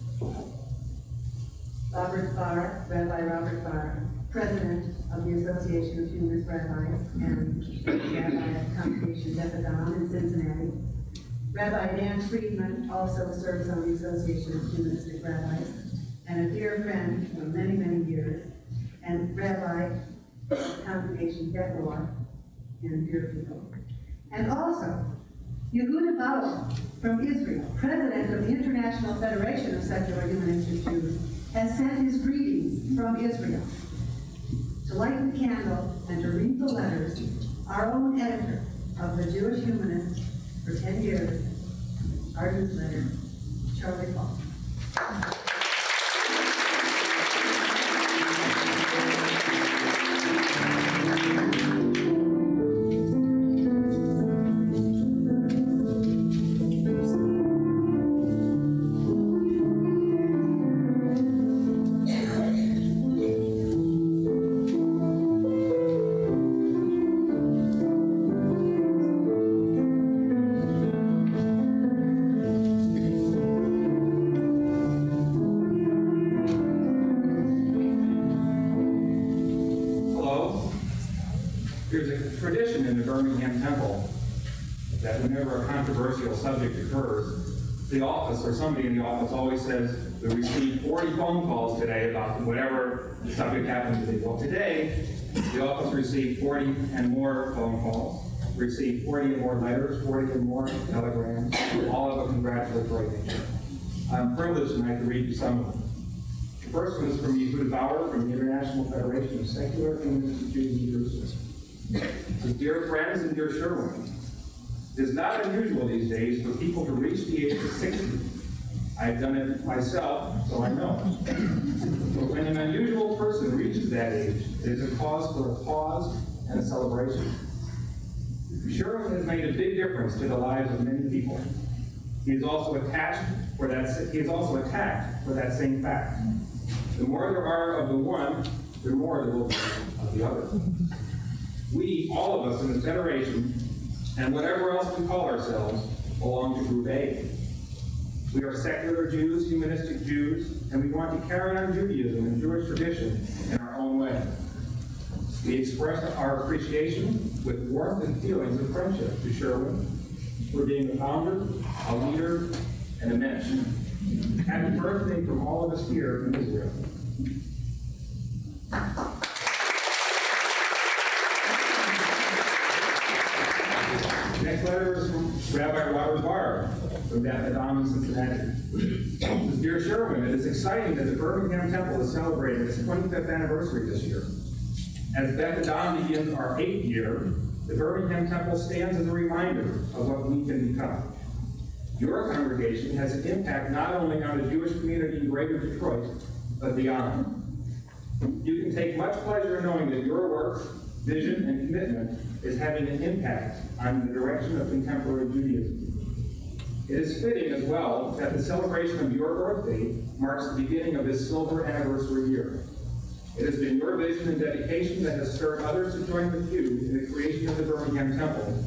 Rabbi Robert Barr, President of the Association of Humanist Rabbis and Rabbi of the Congregation Beth Adam in Cincinnati. Rabbi Dan Friedman also serves on the Association of Humanistic Rabbis and a dear friend for many, many years, and Rabbi of the Congregation Beth Adam in Deerfield. And also, Yehuda Bauer from Israel, President of the International Federation of Secular Humanistic Jews, has sent his greetings from Israel. To light the candle and to read the letters, our own editor of the Jewish Humanist for 10 years, our newsletter, Charlie Paul. There's a tradition in the Birmingham Temple that whenever a controversial subject occurs, the office or somebody in the office always says, we received 40 phone calls today about whatever the subject happened to be. Well, today, the office received 40 and more phone calls, received 40 and more letters, 40 and more telegrams, all of a congratulatory nature. I'm privileged tonight to read you some of them. The first one is from Yehuda Bauer from the International Federation of Secular Humanistic Jews in Jerusalem. Dear friends and dear Sherwin, it is not unusual these days for people to reach the age of 60. I've done it myself, so I know. But when an unusual person reaches that age, it is a cause for a pause and a celebration. Sherwin has made a big difference to the lives of many people. He is also attacked for that same fact. The more there are of the one, the more there will be of the other. We, all of us in this federation, and whatever else we call ourselves, belong to Group A. We are secular Jews, humanistic Jews, and we want to carry on Judaism and Jewish tradition in our own way. We express our appreciation with warmth and feelings of friendship to Sherwin for being a founder, a leader, and a mensch. Happy birthday from all of us here in Israel. Next letter is from Rabbi Robert Barr from Beth Adam in Cincinnati. Dear Sherwin, it is exciting that the Birmingham Temple is celebrating its 25th anniversary this year. As Beth Adam begins our 8th year, the Birmingham Temple stands as a reminder of what we can become. Your congregation has an impact not only on the Jewish community in Greater Detroit, but beyond. You can take much pleasure in knowing that your work, vision, and commitment is having an impact on the direction of contemporary Judaism. It is fitting as well that the celebration of your birthday marks the beginning of this silver anniversary year. It has been your vision and dedication that has stirred others to join with you in the creation of the Birmingham Temple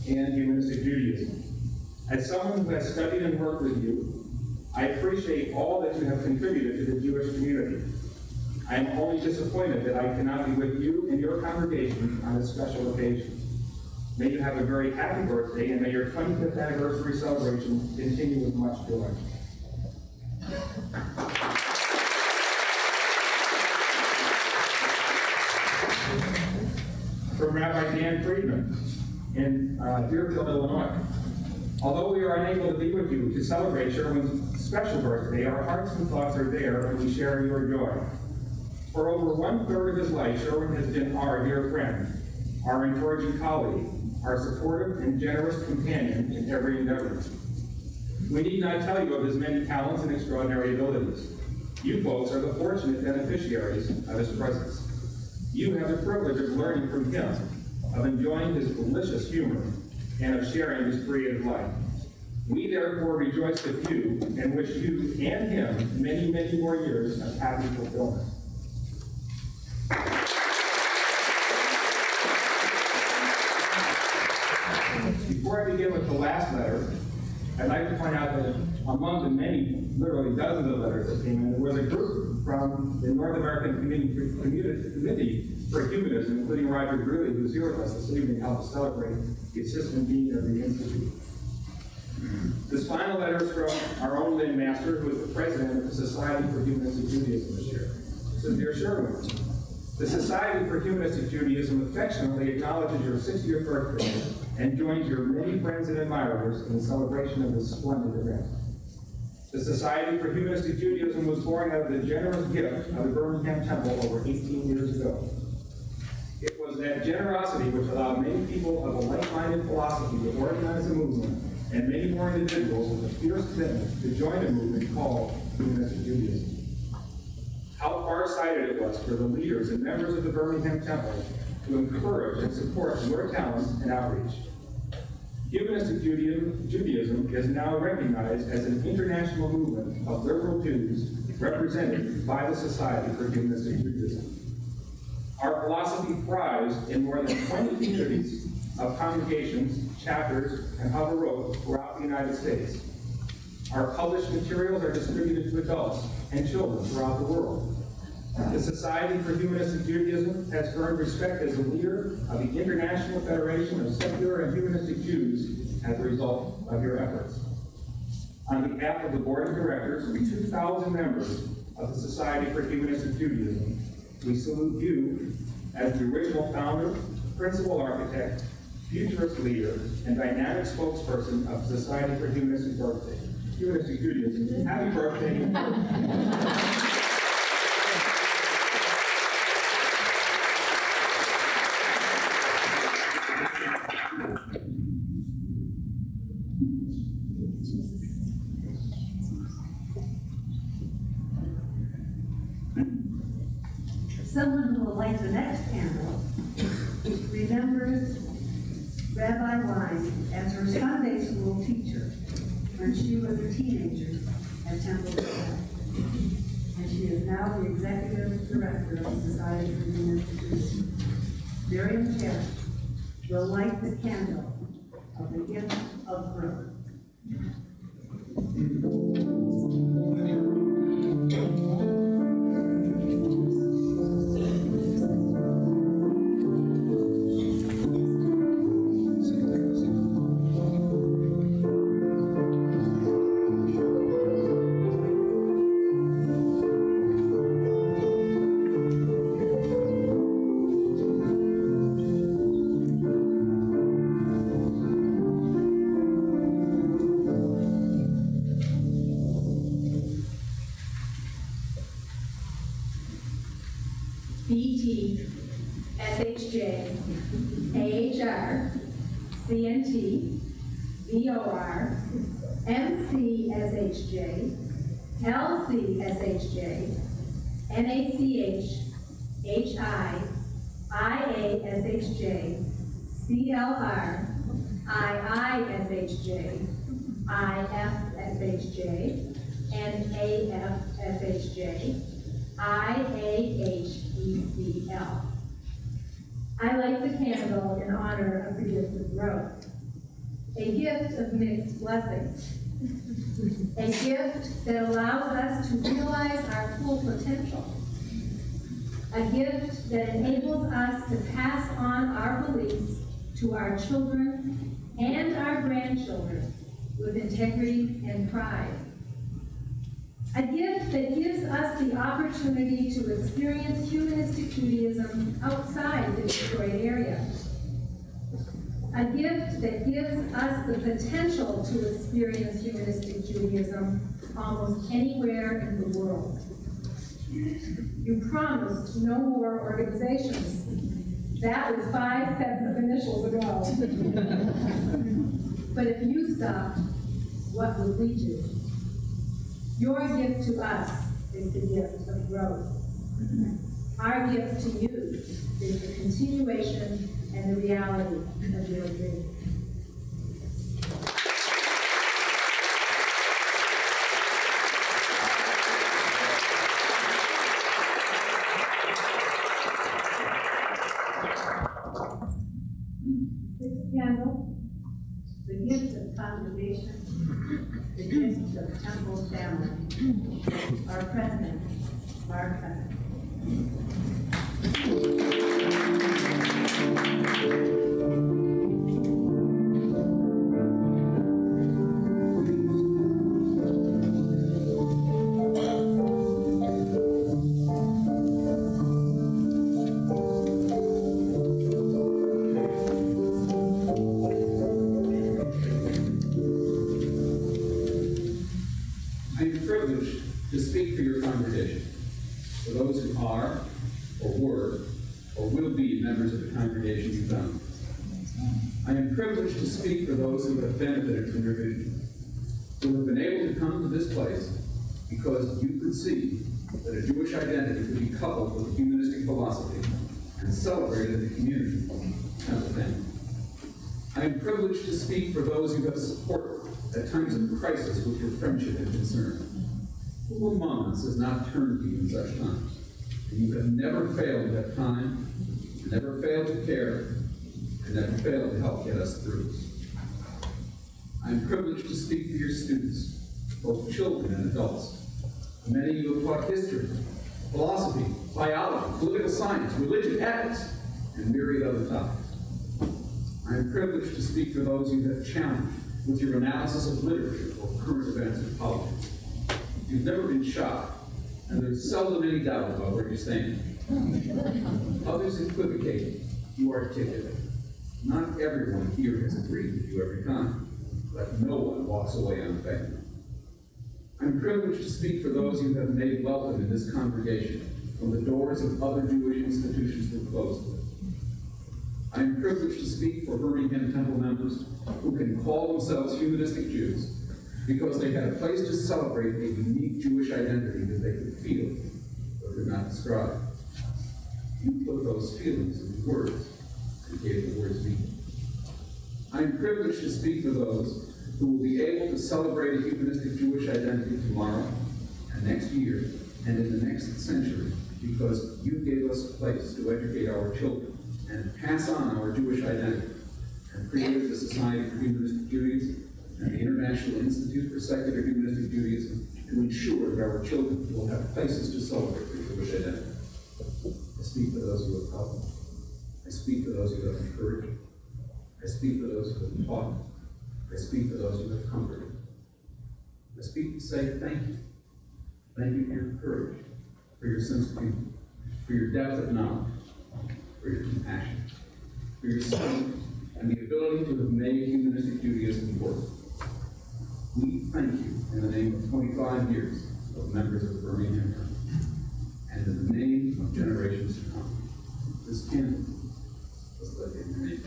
and humanistic Judaism. As someone who has studied and worked with you, I appreciate all that you have contributed to the Jewish community. I am only disappointed that I cannot be with you and your congregation on this special occasion. May you have a very happy birthday, and may your 25th anniversary celebration continue with much joy. From Rabbi Dan Friedman in Deerfield, Illinois. Although we are unable to be with you to celebrate Sherwin's special birthday, our hearts and thoughts are there, and we share your joy. For over 1/3 of his life, Sherwin has been our dear friend, our encouraging colleague, our supportive and generous companion in every endeavor. We need not tell you of his many talents and extraordinary abilities. You folks are the fortunate beneficiaries of his presence. You have the privilege of learning from him, of enjoying his delicious humor, and of sharing his creative life. We therefore rejoice with you and wish you and him many, many more years of happy fulfillment. Before I begin with the last letter, I'd like to point out that among the many, literally dozens of letters that came in, there was a group from the North American Committee for Humanism, including Roger Greeley, who's here with us this evening to help us celebrate the Assistant Dean of the Institute. This final letter is from our own Lynn Master, who is the president of the Society for Humanistic Judaism this year. It says, Dear Sherwin, the Society for Humanistic Judaism affectionately acknowledges your 60th birthday and joins your many friends and admirers in the celebration of this splendid event. The Society for Humanistic Judaism was born out of the generous gift of the Birmingham Temple over 18 years ago. It was that generosity which allowed many people of a like-minded philosophy to organize a movement, and many more individuals with a fierce commitment to join a movement called Humanistic Judaism. How far-sighted it was for the leaders and members of the Birmingham Temple to encourage and support your talents and outreach. Humanistic Judaism is now recognized as an international movement of liberal Jews represented by the Society for Humanistic Judaism. Our philosophy thrives in more than 20 communities of congregations, chapters, and havarot throughout the United States. Our published materials are distributed to adults and children throughout the world. The Society for Humanistic Judaism has earned respect as a leader of the International Federation of Secular and Humanistic Jews as a result of your efforts. On behalf of the Board of Directors and 2,000 members of the Society for Humanistic Judaism, we salute you as the original founder, principal architect, futurist leader, and dynamic spokesperson of the Society for Humanistic Judaism. Happy birthday. Someone who will light the next candle remembers Rabbi Wine as her Sunday school teacher when she was a teenager at Temple. And she is now the executive director of the Society for Humanistic Judaism. Miriam Cherry will light the candle of the gift of growth. BT, SHJ, AHR, CNT, VOR, MCSHJ, LCSHJ, NACH, HI, IASHJ, CLR, IISHJ, IFSHJ, and AFSHJ, IAHECL. I light the candle in honor of the gift of growth, a gift of mixed blessings, a gift that allows us to realize our full potential, a gift that enables us to pass on our beliefs to our children and our grandchildren with integrity and pride. A gift that gives us the opportunity to experience humanistic Judaism outside the Detroit area. A gift that gives us the potential to experience humanistic Judaism almost anywhere in the world. You promised no more organizations. That was 5 sets of initials ago. But if you stopped, what would we do? Your gift to us is the gift of growth. Our gift to you is the continuation and the reality of your dream. Sixth candle, the gift of congregation, the gift of temple family, our president, our cousin. I am privileged to speak for your congregation, for those who are, or were, or will be members of the congregation you found. I am privileged to speak for those who have benefited from your vision, who have been able to come to this place because you could see that a Jewish identity could be coupled with a humanistic philosophy and celebrated in the community as a family. I am privileged to speak for those who have supported at times of crisis with your friendship and concern. Who among us has not turned to you in such times? And you have never failed to have time, never failed to care, and never failed to help get us through. I am privileged to speak for your students, both children and adults. Many of you have taught history, philosophy, biology, political science, religion, ethics, and myriad other topics. I am privileged to speak for those you have challenged with your analysis of literature or current events in politics. You've never been shocked, and there's seldom any doubt about where you stand. Others equivocate, you articulate. Not everyone here has agreed with you every time, but no one walks away unaffected. I'm privileged to speak for those you have made welcome in this congregation when the doors of other Jewish institutions were closed. I am privileged to speak for Birmingham Temple members who can call themselves humanistic Jews because they had a place to celebrate a unique Jewish identity that they could feel but could not describe. You put those feelings into words and gave the words meaning. I am privileged to speak for those who will be able to celebrate a humanistic Jewish identity tomorrow and next year and in the next century because you gave us a place to educate our children and pass on our Jewish identity, and created the Society for Humanistic Judaism and the International Institute for Secular Humanistic Judaism to ensure that our children will have places to celebrate their Jewish identity. I speak for those who have helped. I speak for those who have encouraged. I speak for those who have taught. I speak for those who have comforted. I speak to say thank you. Thank you for your courage, for your sense of humor, for your depth of knowledge, for your compassion, for your strength, and the ability to have made humanistic Judaism work. We thank you in the name of 25 years of members of the Birmingham Temple, and in the name of generations to come. This candle was lit in your name.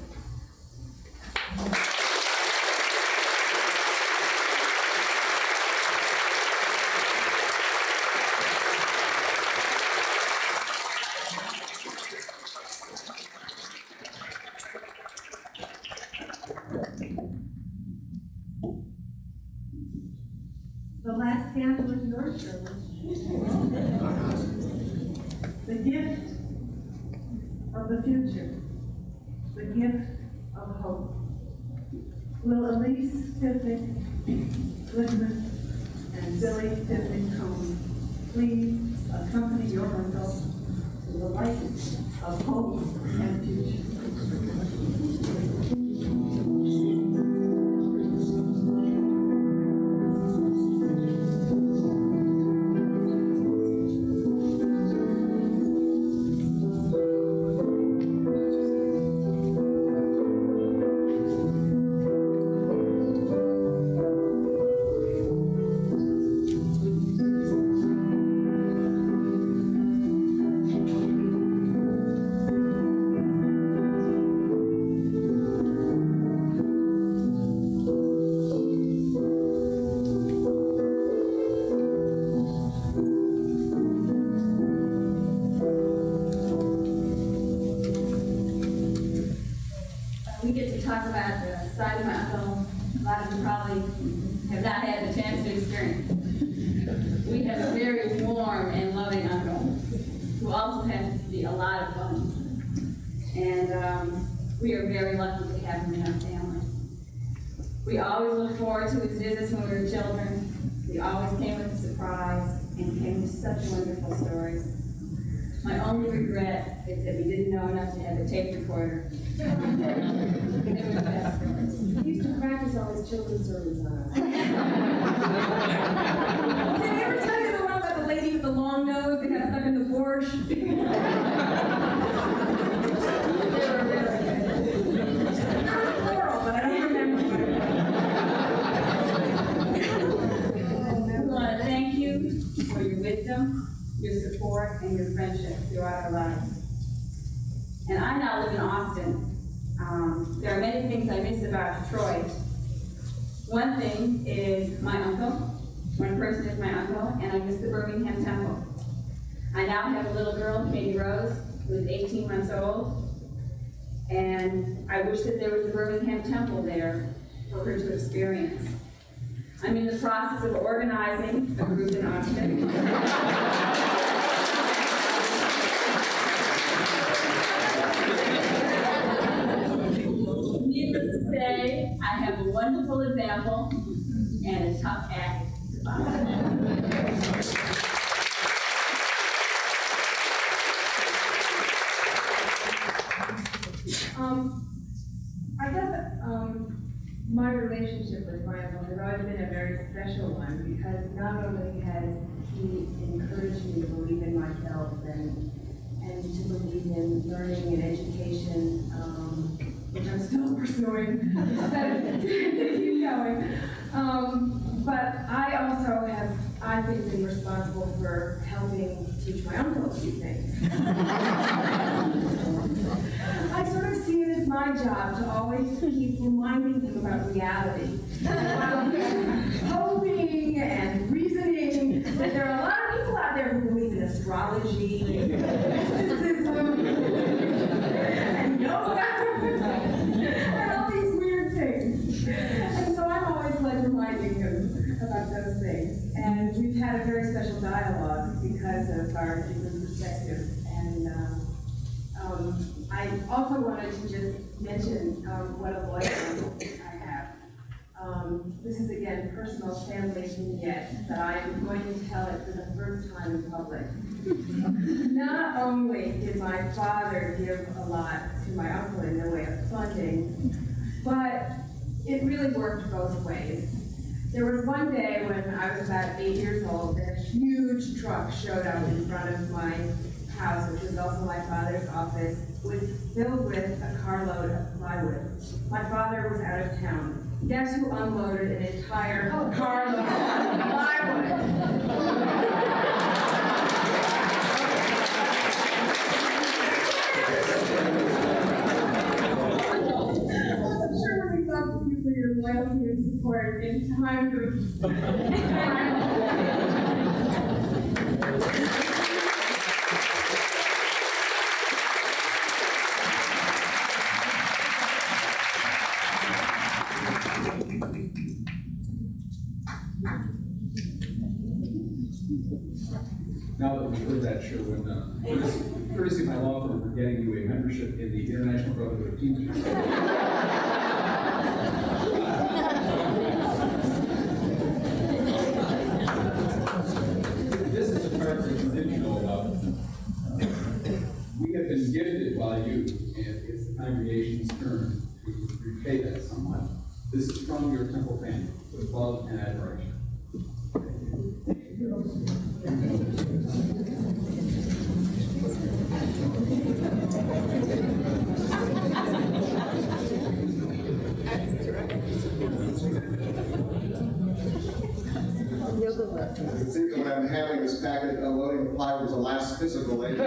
The last candle is yours, Sherwin. The gift of the future. The gift of hope. Will Elise Pipnick, Elizabeth, and Billy Pipnick Cohen please accompany your uncle to the light of hope and future? We get to talk about the side of my uncle. A lot of you probably have not had the chance to experience. We have a very warm and loving uncle who also happens to be a lot of fun. And we are very lucky to have him in our family. We always look forward to his visits when we were children. He always came with a surprise and came with such wonderful stories. My only regret is that we didn't know enough to have a tape recorder. They were the best stories. He used to practice all his children's sermons on us. Did I ever tell you the one about the lady with the long nose that got stuck in the borscht? They were really good. Not plural, but I don't remember what it was. We want to thank you for your wisdom, your support, and your friendship throughout our lives. And I now live in Austin. There are many things I miss about Detroit. One thing is my uncle. One person is my uncle, and I miss the Birmingham Temple. I now have a little girl, Katie Rose, who is 18 months old, and I wish that there was a Birmingham Temple there for her to experience. I'm in the process of organizing a group in Austin. Needless to say, I have a wonderful example and a tough act to follow. I guess my relationship with my uncle has always been a very special one because not only has he encouraged me to believe in myself and to believe in learning and education, which I'm still pursuing, to keep going. But I also have, I think, been responsible for helping teach my uncle a few things. I sort of see it as my job to always keep reminding him about reality, about hoping and reasoning that there are a lot of people out there who believe in astrology, mysticism, and yoga, and all these weird things. And so I'm always like reminding him about those things. And we've had a very special dialogue because of our different perspectives. And I also wanted to just mention what a loyal uncle I have. This is again personal family vignette, but I'm going to tell it for the first time in public. Not only did my father give a lot to my uncle in the way of funding, but it really worked both ways. There was one day when I was about 8 years old that a huge truck showed up in front of my house, which was also my father's office, filled with a carload of plywood. My father was out of town. Guess who unloaded an entire carload of plywood? I'm sure we love you for your loyalty and support in times of Now that we've heard that, Sherwin, courtesy of my law firm, we're getting you a membership in the International Brotherhood of Teamsters. This is a part that you didn't know about. We have been gifted by you, and it's the congregation's turn to repay that somewhat. This is from your temple family, with love and admiration. It seems that when I'm handling this packet, unloading the ply was the last physical aid.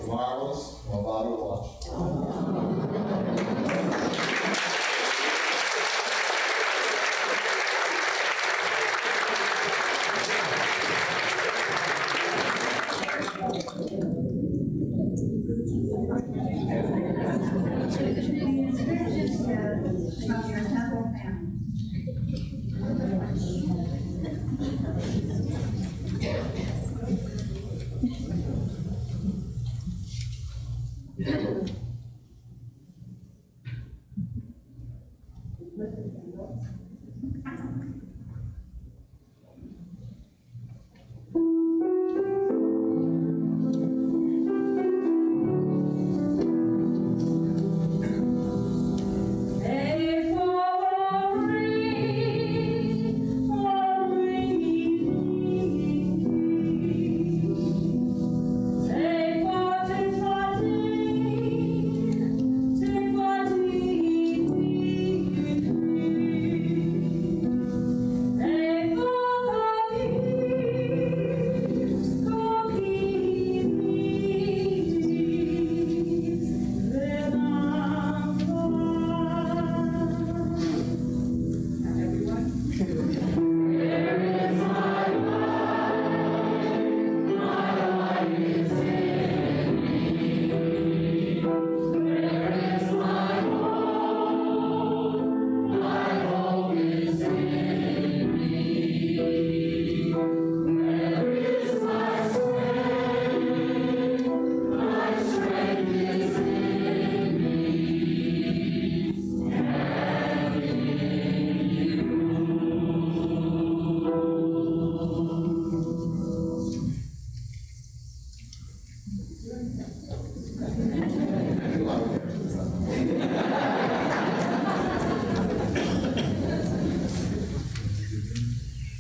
Marvelous, Movado watch. From your temple family.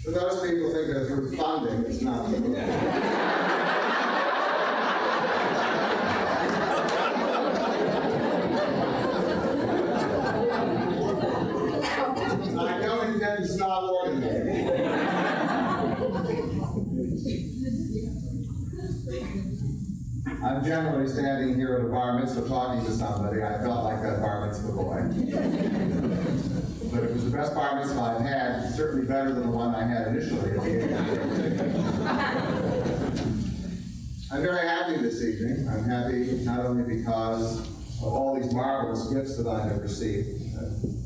But those people think that through funding, it's not. I don't intend to stop ordinary. I'm generally standing here at a bar mitzvah talking to somebody. I felt like that bar mitzvah boy. But it was the best bar mitzvah I've had, certainly better than the one I had initially at the age of 15. I'm very happy this evening. I'm happy not only because of all these marvelous gifts that I have received,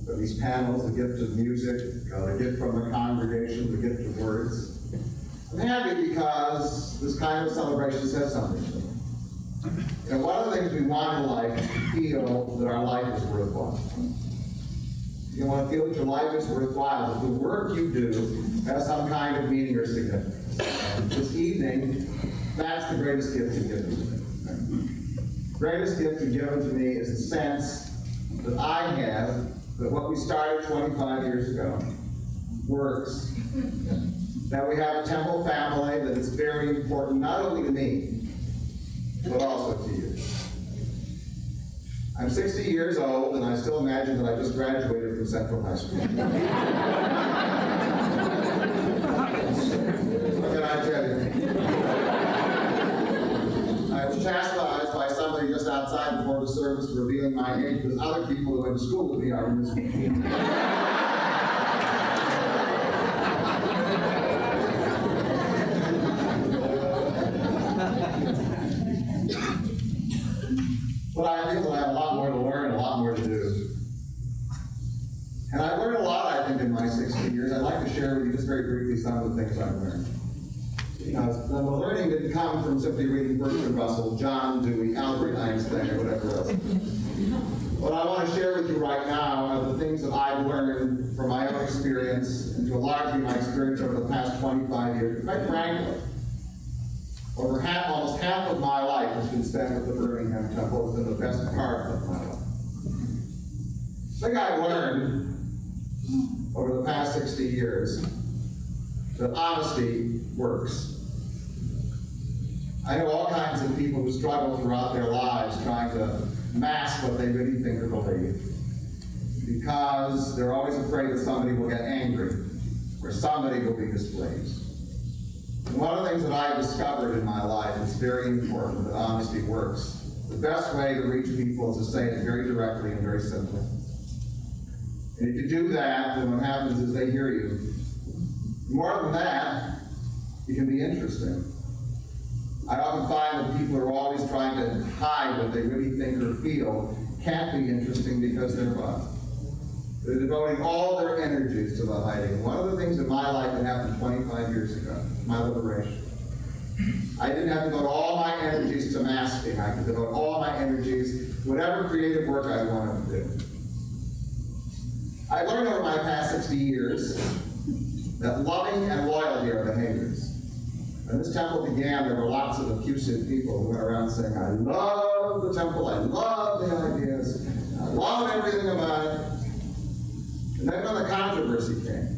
but these panels, the gift of music, the gift from the congregation, the gift of words. I'm happy because this kind of celebration says something to me. And one of the things we want in life is to feel that our life is worthwhile. You want to feel that your life is worthwhile, that the work you do has some kind of meaning or significance. And this evening, that's the greatest gift you've given to me. The greatest gift you've given to me is the sense that I have that what we started 25 years ago works. That we have a temple family that is very important, not only to me, but also to you. I'm 60 years old, and I still imagine that I just graduated from Central High School. What can I tell you? of service revealing my age, because other people who went to school with me are in this room. But I feel that I have a lot more to learn, a lot more to do. And I've learned a lot, I think, in my 60 years. I'd like to share with you just very briefly some of the things I've learned. Because the learning didn't come from simply reading Bertrand Russell, John Dewey, Albert Einstein, or whatever else. What I want to share with you right now are the things that I've learned from my own experience, and to a large degree my experience over the past 25 years. Quite frankly, almost half of my life has been spent with the Birmingham Temple. It's been the best part of my life. The thing I've learned over the past 60 years that honesty works. I know all kinds of people who struggle throughout their lives trying to mask what they really think or believe, because they're always afraid that somebody will get angry or somebody will be displeased. And one of the things that I've discovered in my life is very important, that honesty works. The best way to reach people is to say it very directly and very simply. And if you do that, then what happens is they hear you. More than that, you can be interesting. I often find that people are always trying to hide what they really think or feel can't be interesting because they're what? They're devoting all their energies to the hiding. One of the things in my life that happened 25 years ago, my liberation. I didn't have to devote all my energies to masking. I could devote all my energies to whatever creative work I wanted to do. I learned over my past 60 years that loving and loyalty are behaviors. When this temple began, there were lots of effusive people who went around saying, I love the temple, I love the ideas, I love everything about it. And then when the controversy came,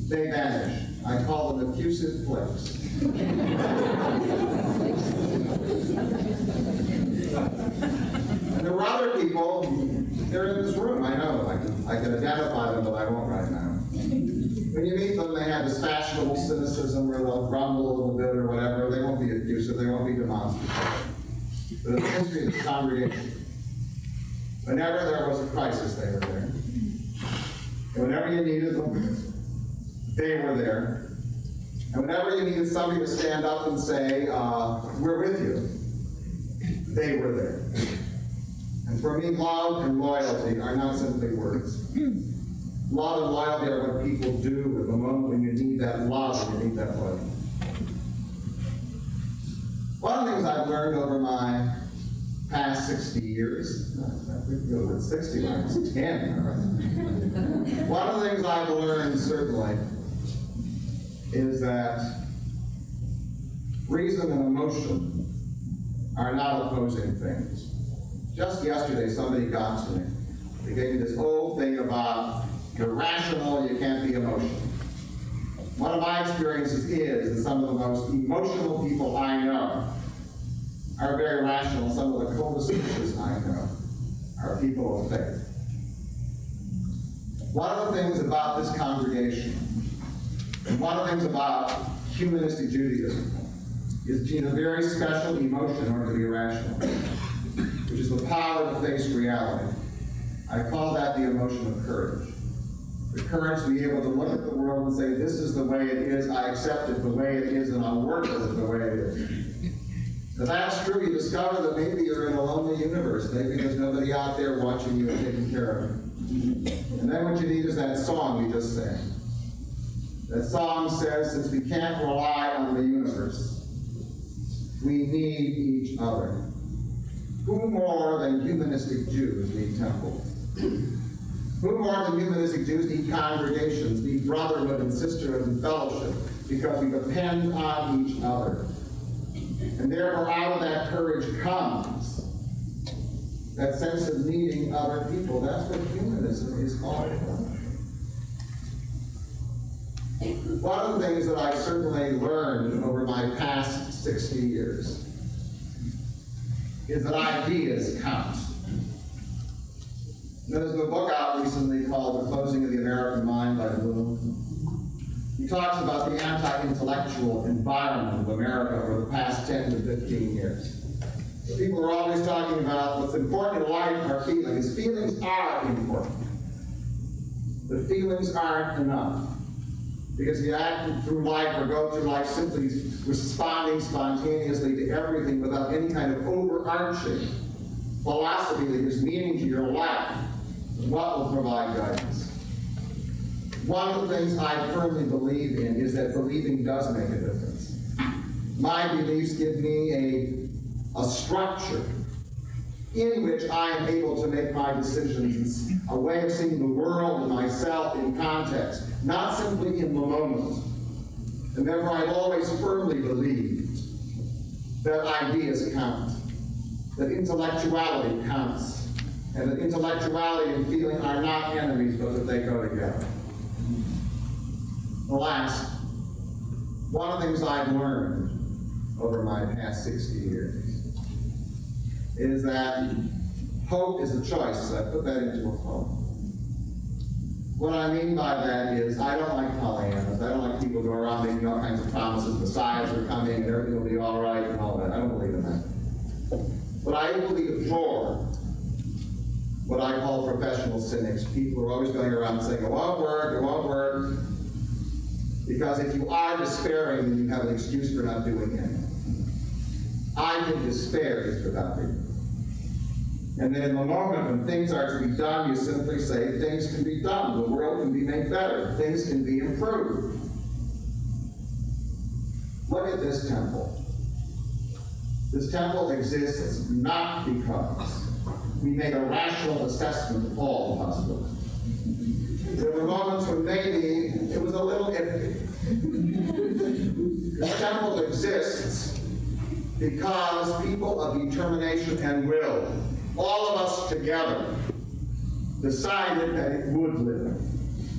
they vanished. I call them effusive flakes. And there were other people, they're in this room, I know, I can identify them, but I won't right now. When you meet them, they have this fashionable cynicism where they'll grumble a little bit or whatever. They won't be effusive, they won't be demonstrative. But in the history of this congregation, whenever there was a crisis, they were there. And whenever you needed them, they were there. And whenever you needed somebody to stand up and say, we're with you, they were there. And for me, love and loyalty are not simply words. Love and loyalty are what people do at the moment when you need that love and you need that loyalty. One of the things I've learned over my past 60 years, I think it was 60 when I was 10, right? One of the things I've learned, certainly, is that reason and emotion are not opposing things. Just yesterday, somebody got to me. They gave me this old thing about you're rational, you can't be emotional. One of my experiences is that some of the most emotional people I know are very rational. Some of the coldest speakers I know are people of faith. One of the things about this congregation, and one of the things about humanistic Judaism, is that you need a very special emotion in order to be rational, which is the power to face reality. I call that the emotion of courage. The courage to be able to look at the world and say, this is the way it is, I accept it the way it is, and I'll work with it the way it is. If that's true, you discover that maybe you're in a lonely universe. Maybe there's nobody out there watching you and taking care of you. And then what you need is that song we just sang. That song says, since we can't rely on the universe, we need each other. Who more than humanistic Jews need temples? Who more than humanistic Jews need congregations, need brotherhood and sisterhood and fellowship, because we depend on each other. And therefore, out of that courage comes that sense of needing other people. That's what humanism is all about. One of the things that I've certainly learned over my past 60 years is that ideas count. There's a book out recently called The Closing of the American Mind by Bloom. He talks about the anti-intellectual environment of America over the past 10 to 15 years. People are always talking about what's important in life are feelings. Feelings are important. But feelings aren't enough. Because you act through life or go through life simply responding spontaneously to everything without any kind of overarching philosophy that gives meaning to your life. What will provide guidance? One of the things I firmly believe in is that believing does make a difference. My beliefs give me a structure in which I am able to make my decisions. It's a way of seeing the world and myself in context, not simply in the moment. And therefore, I've always firmly believed that ideas count, that intellectuality counts, and that intellectuality and feeling are not enemies, but that they go together. Last, one of the things I've learned over my past 60 years is that hope is a choice. I put that into a quote. What I mean by that is I don't like Pollyannas. I don't like people who go around making all kinds of promises, messiahs are coming and everything will be all right and all that. I don't believe in that. But I equally abhor what I call professional cynics, people who are always going around saying, it won't work. Because if you are despairing, then you have an excuse for not doing it. I think despair is without reason. And then in the moment when things are to be done, you simply say, things can be done, the world can be made better, things can be improved. Look at this temple. This temple exists not because we made a rational assessment of all the possibilities. There were moments when maybe it was a little iffy. This temple exists because people of determination and will, all of us together, decided that it would live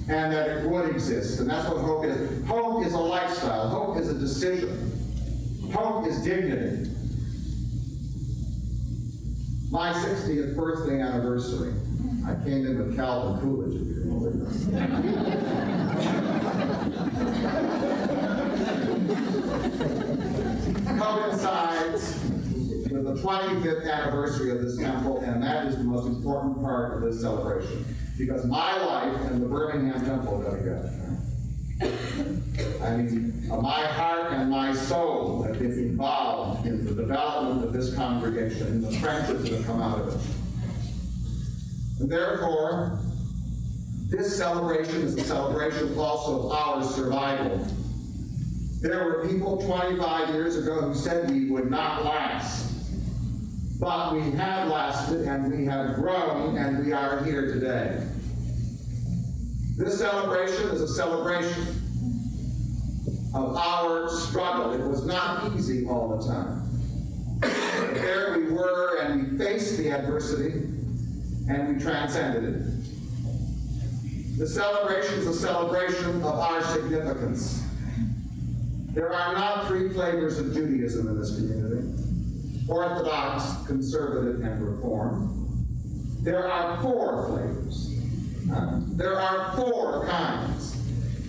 and that it would exist. And that's what hope is. Hope is a lifestyle. Hope is a decision. Hope is dignity. My 60th birthday anniversary, I came in with Calvin Coolidge, if you can believe this. Coincides with the 25th anniversary of this temple, and that is the most important part of this celebration. Because my life and the Birmingham Temple go together. I mean, my heart and my soul have been involved in the development of this congregation, in the friendships that have come out of it. And therefore, this celebration is a celebration also of our survival. There were people 25 years ago who said we would not last. But we have lasted, and we have grown, and we are here today. This celebration is a celebration of our struggle. It was not easy all the time. But there we were, and we faced the adversity, and we transcended it. The celebration is a celebration of our significance. There are not three flavors of Judaism in this community: Orthodox, Conservative, and Reform. There are four flavors. There are four kinds.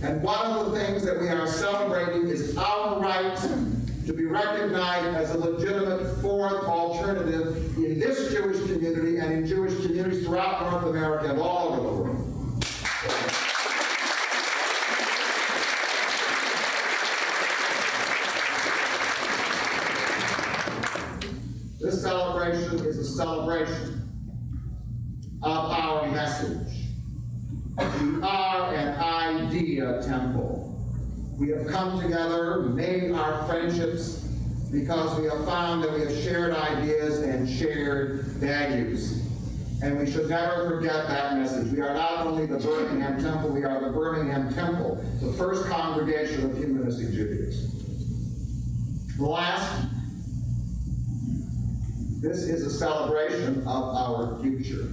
And one of the things that we are celebrating is our right to be recognized as a legitimate fourth alternative in this Jewish community and in Jewish communities throughout North America and all over the world. This celebration is a celebration of our message. We are an idea temple. We have come together, made our friendships, because we have found that we have shared ideas and shared values. And we should never forget that message. We are not only the Birmingham Temple, we are the Birmingham Temple, the first congregation of humanistic Judaism. Last, this is a celebration of our future.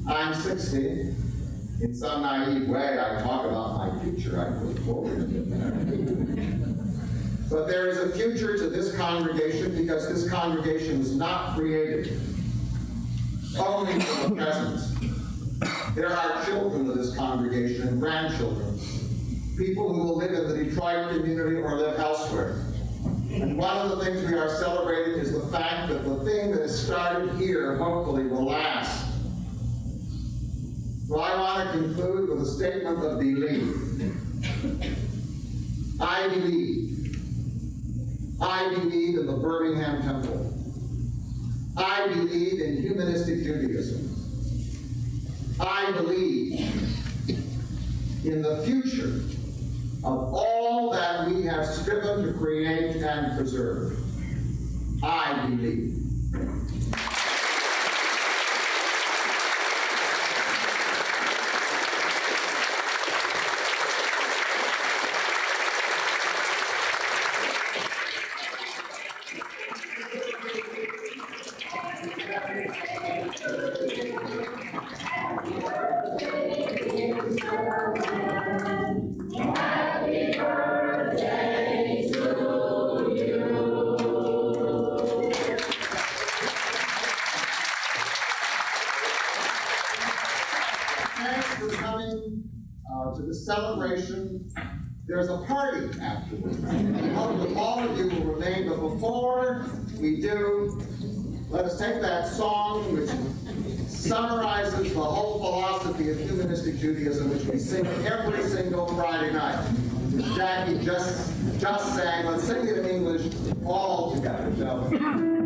I'm 60. In some naive way, I talk about my future. I look forward to it. But there is a future to this congregation because this congregation was not created only for the present. There are children of this congregation and grandchildren, people who will live in the Detroit community or live elsewhere. And one of the things we are celebrating is the fact that the thing that has started here hopefully will last. So I want to conclude with a statement of belief. I believe. I believe in the Birmingham Temple. I believe in humanistic Judaism. I believe in the future of all that we have striven to create and preserve. I believe. To the celebration. There's a party afterwards. We hope that all of you will remain, but before we do, let us take that song which summarizes the whole philosophy of humanistic Judaism, which we sing every single Friday night. Jackie just sang. Let's sing it in English all together, shall we?